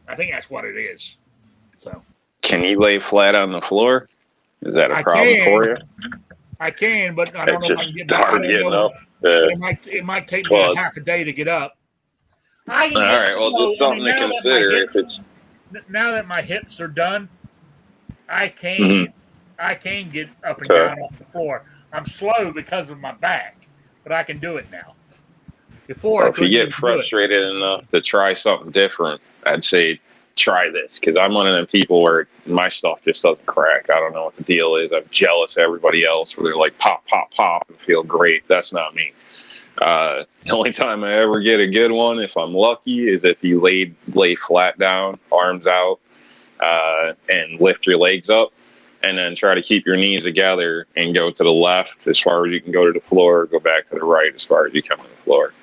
I think that's what it is. So, can you lay flat on the floor? Is that a problem for you? I can, but I don't It's know if I can just get back. I hard don't getting know. up. It might take me a half a day to get up. I can All get. right. Well, just something to consider. Now that my hips are done, I can get up and Okay. down off the floor. I'm slow because of my back, but I can do it now. Before Well, I if you couldn't get even do it. frustrated enough to try something different, I'd say try this, because I'm one of them people where my stuff just doesn't crack. I don't know what the deal is. I'm jealous of everybody else where they're like pop, pop, pop and feel great. That's not me. The only time I ever get a good one, if I'm lucky, is if you lay flat down, arms out, and lift your legs up, and then try to keep your knees together and go to the left as far as you can go to the floor, go back to the right as far as you come to the floor.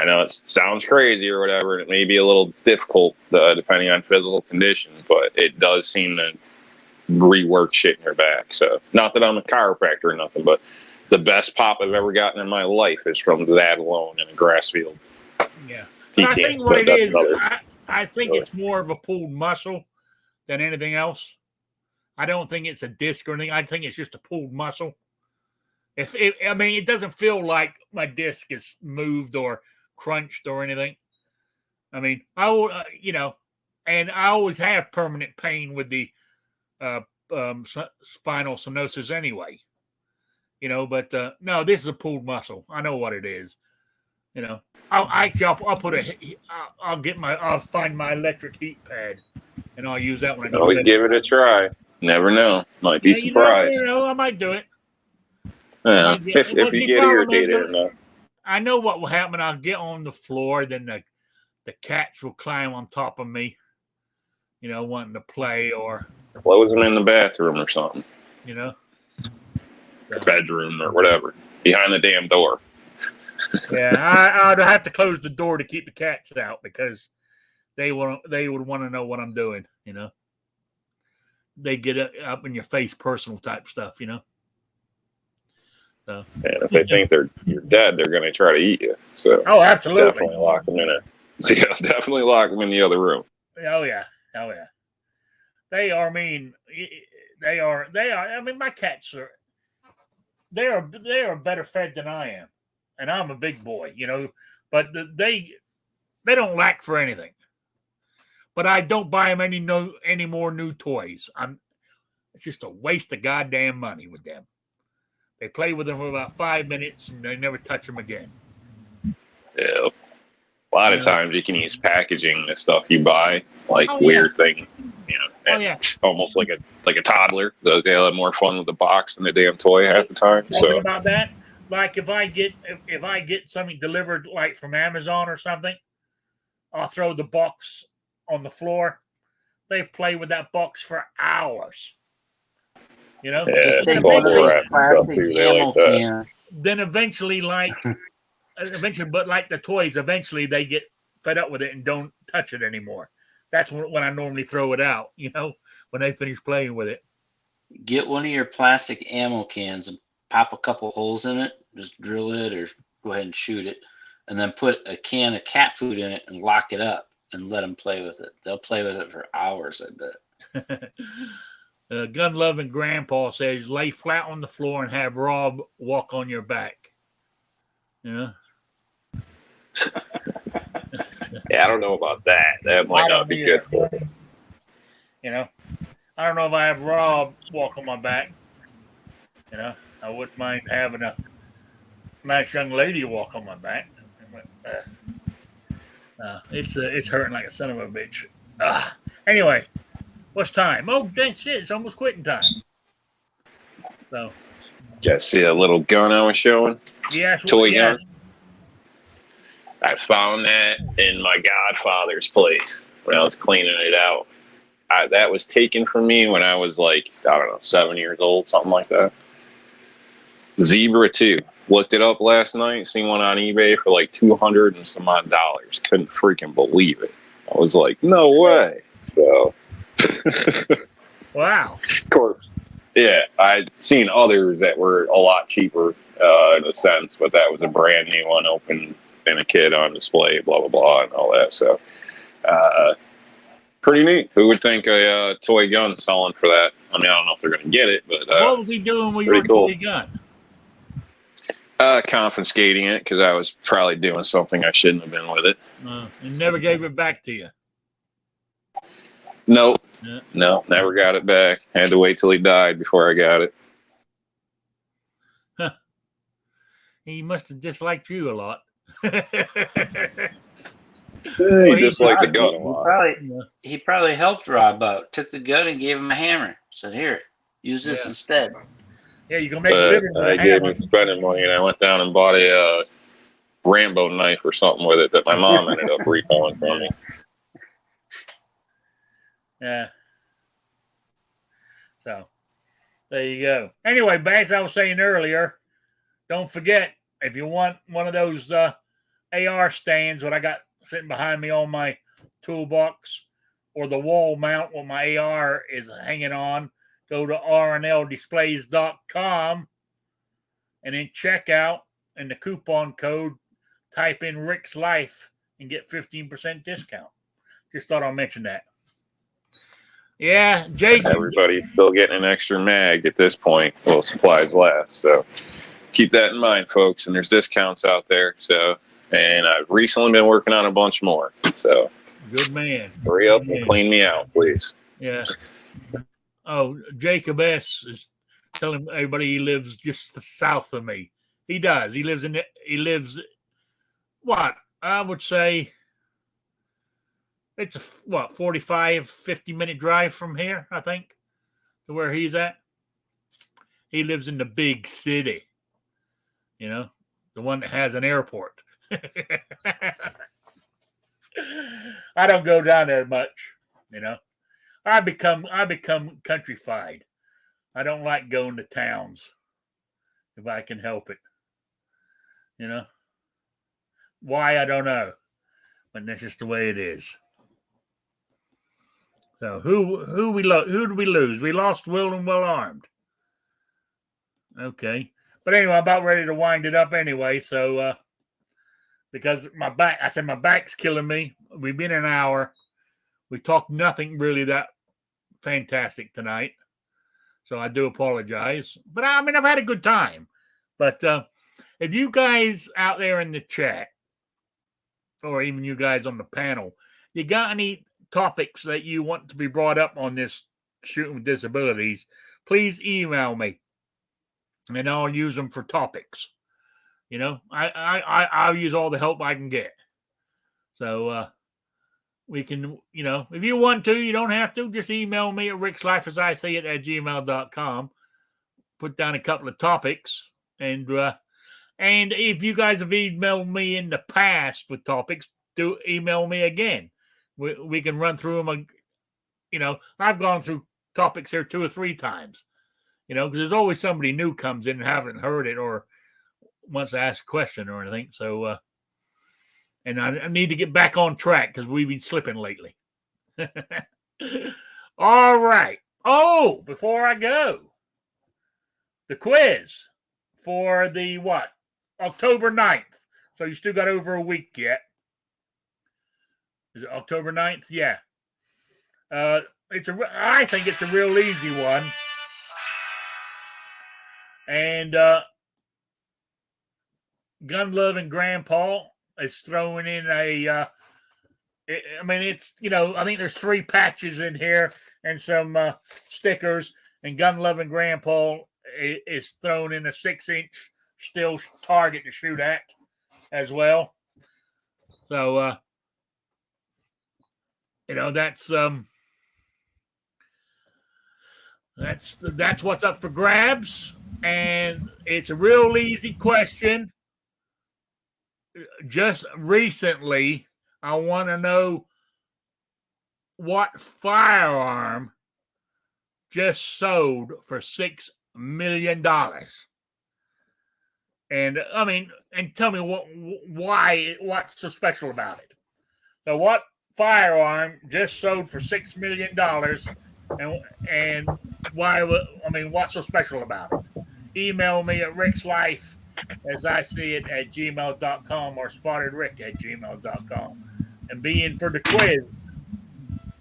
I know it sounds crazy or whatever, and it may be a little difficult depending on physical condition, but it does seem to rework shit in your back. So, not that I'm a chiropractor or nothing, but the best pop I've ever gotten in my life is from that alone in a grass field. Yeah, but I think what it is, I think it's more of a pulled muscle than anything else. I don't think it's a disc or anything. I think it's just a pulled muscle. It doesn't feel like my disc is moved or crunched or anything. I mean, and I always have permanent pain with the spinal stenosis anyway. But no, this is a pulled muscle. I know what it is. I'll find my electric heat pad, and I'll use that when I go to bed. Always give it a try. Never know. Might be surprised. I might do it. If you get irritated enough. I know what will happen. I'll get on the floor, then the cats will climb on top of me, wanting to play or close them in the bathroom or something. Or bedroom or whatever, behind the damn door. Yeah, I'd have to close the door to keep the cats out because they would want to know what I'm doing. They get up in your face, personal type stuff. So, and if they think you're dead, they're going to try to eat you. So, absolutely, definitely lock them in definitely lock them in the other room. Oh yeah. They are mean. They are. I mean, my cats are. They are better fed than I am, and I'm a big boy, But they don't lack for anything. But I don't buy them any more new toys. It's just a waste of goddamn money with them. They play with them for about 5 minutes and they never touch them again. Yeah. A lot of times you can use packaging the stuff you buy, weird thing, almost like a toddler. They'll have more fun with the box than the damn toy half the time. Talking about that, like if I get something delivered like from Amazon or something, I'll throw the box on the floor. They play with that box for hours. You know, Yeah, then it's bubble eventually, wrap and stuff too. They like that. can. then eventually, but like the toys, eventually they get fed up with it and don't touch it anymore. That's when I normally throw it out. You know, when they finish playing with it. Get one of your plastic ammo cans and pop a couple holes in it. Just drill it or go ahead and shoot it. And then put a can of cat food in it and lock it up and let them play with it. They'll play with it for hours, I bet. Gun loving grandpa says, lay flat on the floor and have Rob walk on your back. Yeah. Yeah, I don't know about that. That might not be good for him. You know, I don't know if I have Rob walk on my back. You know, I wouldn't mind having a nice young lady walk on my back. It's hurting like a son of a bitch. Anyway, what's time? Oh, that's it. It's almost quitting time. So, Just see a little gun I was showing? yes, Toy yes. gun? I found that in my godfather's place when I was cleaning it out. That was taken from me when I was like, I don't know, 7 years old, something like that. Zebra 2. Looked it up last night, seen one on eBay for like $200 and some odd dollars. Couldn't freaking believe it. I was like, no way. So, Wow. of course, yeah, I'd seen others that were a lot cheaper in a sense, but that was a brand new one, open and a kid on display, blah, blah, blah, and all that. So, pretty neat. Who would think a toy gun selling for that? I mean, I don't know if they're going to get it, but What was he doing with your cool. toy gun? Confiscating it because I was probably doing something I shouldn't have been with it. And never gave it back to you. Nope. Yeah. No, never got it back. Had to wait till he died before I got it. Huh. He must have disliked you a lot. He disliked the gun a lot. He probably helped Rob out. Took the gun and gave him a hammer. Said, "Here, use this instead." Yeah, you can make a living with a I gave hammer. him spending money, and I went down and bought a Rambo knife or something with it that my mom ended up reselling from me. Yeah. So there you go. Anyway, as I was saying earlier, don't forget, if you want one of those AR stands, what I got sitting behind me on my toolbox, or the wall mount where my AR is hanging on, go to rnldisplays.com and then check out, and the coupon code, type in Rick's Life and get 15% discount. Just thought I'll mention that. Yeah, Jake. Everybody's still getting an extra mag at this point. Well, supplies last. So keep that in mind, folks. And there's discounts out there. So, and I've recently been working on a bunch more. So good man. Hurry up and clean me out, please. Yeah. Oh, Jacob S. is telling everybody he lives just south of me. He does. He lives what? I would say it's a 45, 50-minute drive from here, I think, to where he's at. He lives in the big city, you know, the one that has an airport. I don't go down there much, you know. I become countrified. I don't like going to towns if I can help it. You know. Why, I don't know. But that's just the way it is. So who did we lose? We lost Will and Well Armed. Okay. But anyway, I'm about ready to wind it up anyway. So because my back's killing me. We've been an hour. We talked nothing really that fantastic tonight. So I do apologize. But I mean, I've had a good time. But if you guys out there in the chat, or even you guys on the panel, you got any topics that you want to be brought up on this Shooting with Disabilities, please email me, and I'll use them for topics. You know, I'll use all the help I can get. So we can, you know, if you want to, you don't have to. Just email me at rickslife@gmail.com. Put down a couple of topics, and if you guys have emailed me in the past with topics, email me again. We can run through them. I've gone through topics here 2 or 3 times. Because there's always somebody new comes in and haven't heard it or wants to ask a question or anything. So, and I need to get back on track because we've been slipping lately. All right. Oh, before I go, the quiz for the October 9th. So you still got over a week yet. Is it October 9th? Yeah. I think it's a real easy one. And Gun Loving Grandpa is throwing in it's, I think there's 3 patches in here and some stickers, and Gun Loving Grandpa is throwing in a 6-inch steel target to shoot at as well. So, that's what's up for grabs, and it's a real easy question. Just recently, I want to know what firearm just sold for $6 million. And tell me what's so special about it. So what firearm just sold for $6 million, and why? What's so special about it? Email me at rickslife@gmail.com or spottedrick@gmail.com and be in for the quiz.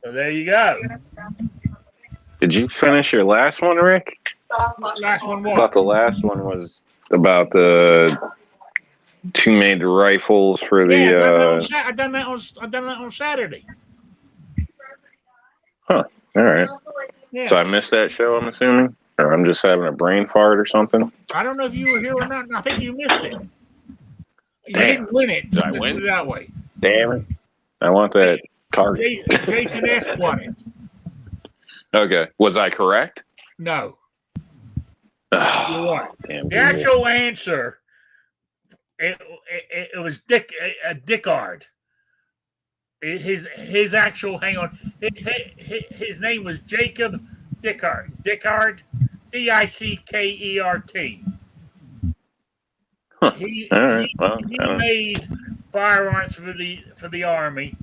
So there you go. Did you finish your last one, Rick? Last one I thought the last one was about the 2 made rifles for the. I done that on Saturday. Huh. All right. Yeah. So I missed that show, I'm assuming, or I'm just having a brain fart or something. I don't know if you were here or not. I think you missed it. You Damn. didn't win it. Did I win? Put it that way. Damn it! I want that target. Jason S. won it. Okay. Was I correct? No. Oh, You weren't. damn. The actual answer, it was Dickard. His actual, hang on, his name was Jacob Dickard. Dickard, Dickert. Huh. He Made firearms for the Army.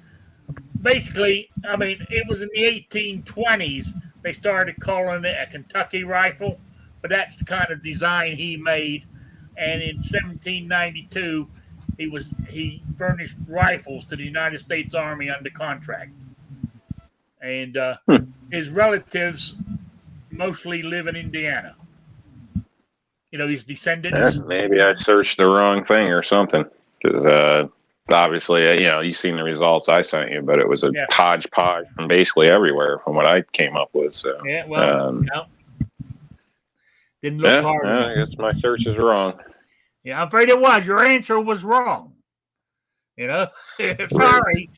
Basically, it was in the 1820s they started calling it a Kentucky rifle, but that's the kind of design he made. And in 1792, he furnished rifles to the United States Army under contract. And his relatives mostly live in Indiana. His descendants. Maybe I searched the wrong thing or something. Because obviously, you've seen the results I sent you, but it was a hodgepodge from basically everywhere from what I came up with. So yeah, well, didn't look hard enough. I guess my search is wrong. Yeah, I'm afraid it was. Your answer was wrong. Sorry.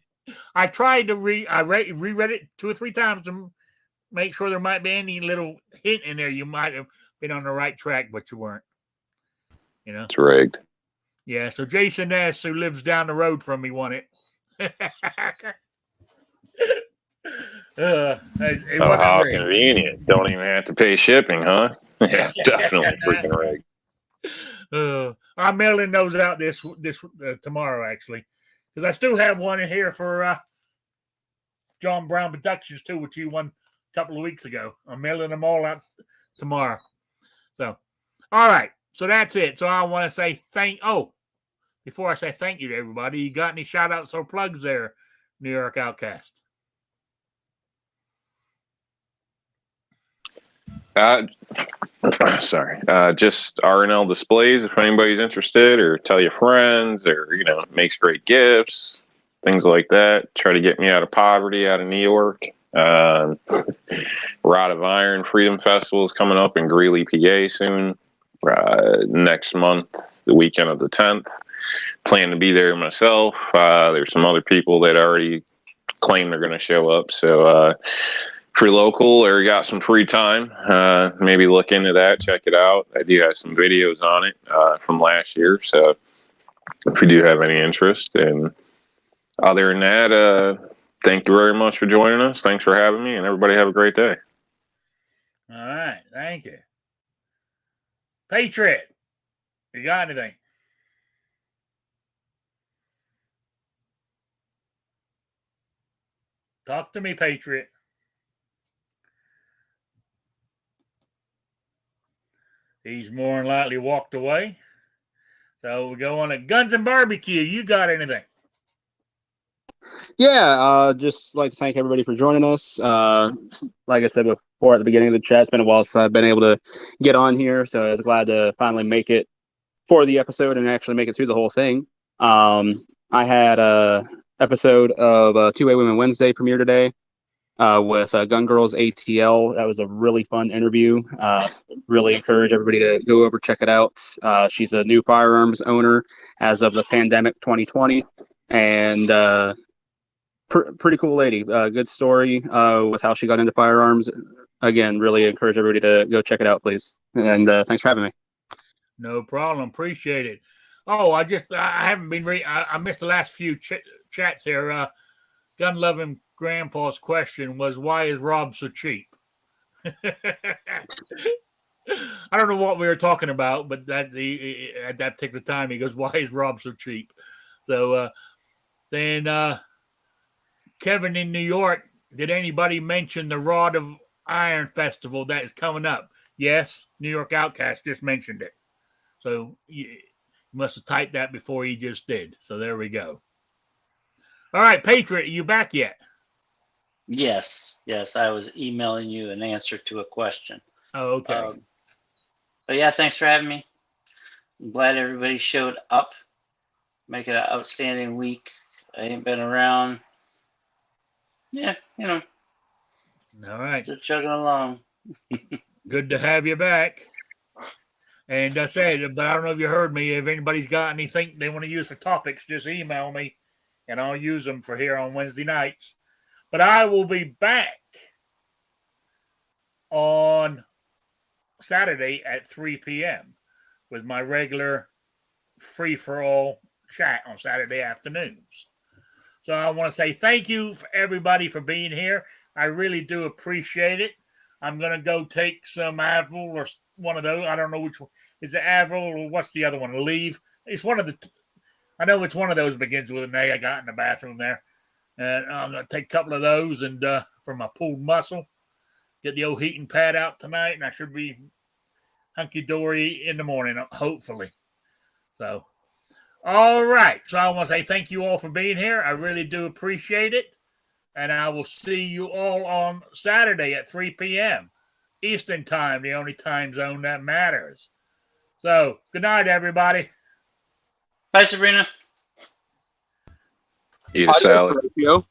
I tried to reread it 2 or 3 times to make sure there might be any little hint in there. You might have been on the right track, but you weren't. It's rigged. Yeah, so Jason S., who lives down the road from me, won it. It wasn't how rigged. Convenient. Don't even have to pay shipping, huh? Yeah, definitely freaking rigged. I'm mailing those out this tomorrow, actually, because I still have one in here for John Brown Productions too, which you won a couple of weeks ago. I'm mailing them all out tomorrow. So, all right, so that's it. So I want to say before I say thank you to everybody, you got any shout outs or plugs there, New York Outcast? Sorry. Just R&L displays if anybody's interested, or tell your friends, or makes great gifts, things like that. Try to get me out of poverty, out of New York. Rod of Iron Freedom Festival is coming up in Greeley, PA soon. Next month, the weekend of the 10th. Plan to be there myself. There's some other people that already claim they're going to show up. So if you're local or you got some free time, maybe look into that, check it out. I do have some videos on it from last year. So if you do have any interest, and Other than that, thank you very much for joining us. Thanks for having me, and everybody have a great day. All right. Thank you. Patriot, you got anything? Talk to me, Patriot. He's more than likely walked away. So we go on to Guns and Barbecue. You got anything? Yeah, just like to thank everybody for joining us. Like I said before at the beginning of the chat, it's been a while since I've been able to get on here, so I was glad to finally make it for the episode and actually make it through the whole thing. I had a episode of Two Way Women Wednesday premiere today with Gun Girls ATL. That was a really fun interview. Really encourage everybody to go over, check it out. She's a new firearms owner as of the pandemic 2020, and pretty cool lady. Good story with how she got into firearms. Again, really encourage everybody to go check it out, please. And thanks for having me. No problem. Appreciate it. Oh, I haven't been I missed the last few chats here. Gun loving grandpa's question was, why is Rob so cheap? I don't know what we were talking about, but at that particular time, he goes, why is Rob so cheap? So then Kevin in New York, did anybody mention the Rod of Iron Festival that is coming up? Yes, New York Outcast just mentioned it. So you must have typed that before he just did. So there we go. All right, Patriot, are you back yet? Yes, I was emailing you an answer to a question. Oh, okay. But yeah, thanks for having me. I'm glad everybody showed up. Make it an outstanding week. I ain't been around. Yeah, All right. Still chugging along. Good to have you back. And I said, but I don't know if you heard me. If anybody's got anything they want to use for topics, just email me, and I'll use them for here on Wednesday nights. But I will be back on Saturday at 3 p.m. with my regular free-for-all chat on Saturday afternoons. So I want to say thank you for everybody for being here. I really do appreciate it. I'm going to go take some Advil or one of those. I don't know which one. Is it Advil or what's the other one? Leave. It's one of the. I know it's one of those begins with an A. I got in the bathroom there. And I'm going to take a couple of those and for my pulled muscle. Get the old heating pad out tonight, and I should be hunky-dory in the morning, hopefully. So, all right. So I want to say thank you all for being here. I really do appreciate it. And I will see you all on Saturday at 3 p.m. Eastern Time, the only time zone that matters. So, good night, everybody. Bye, Sabrina. Eat a salad. Horatio.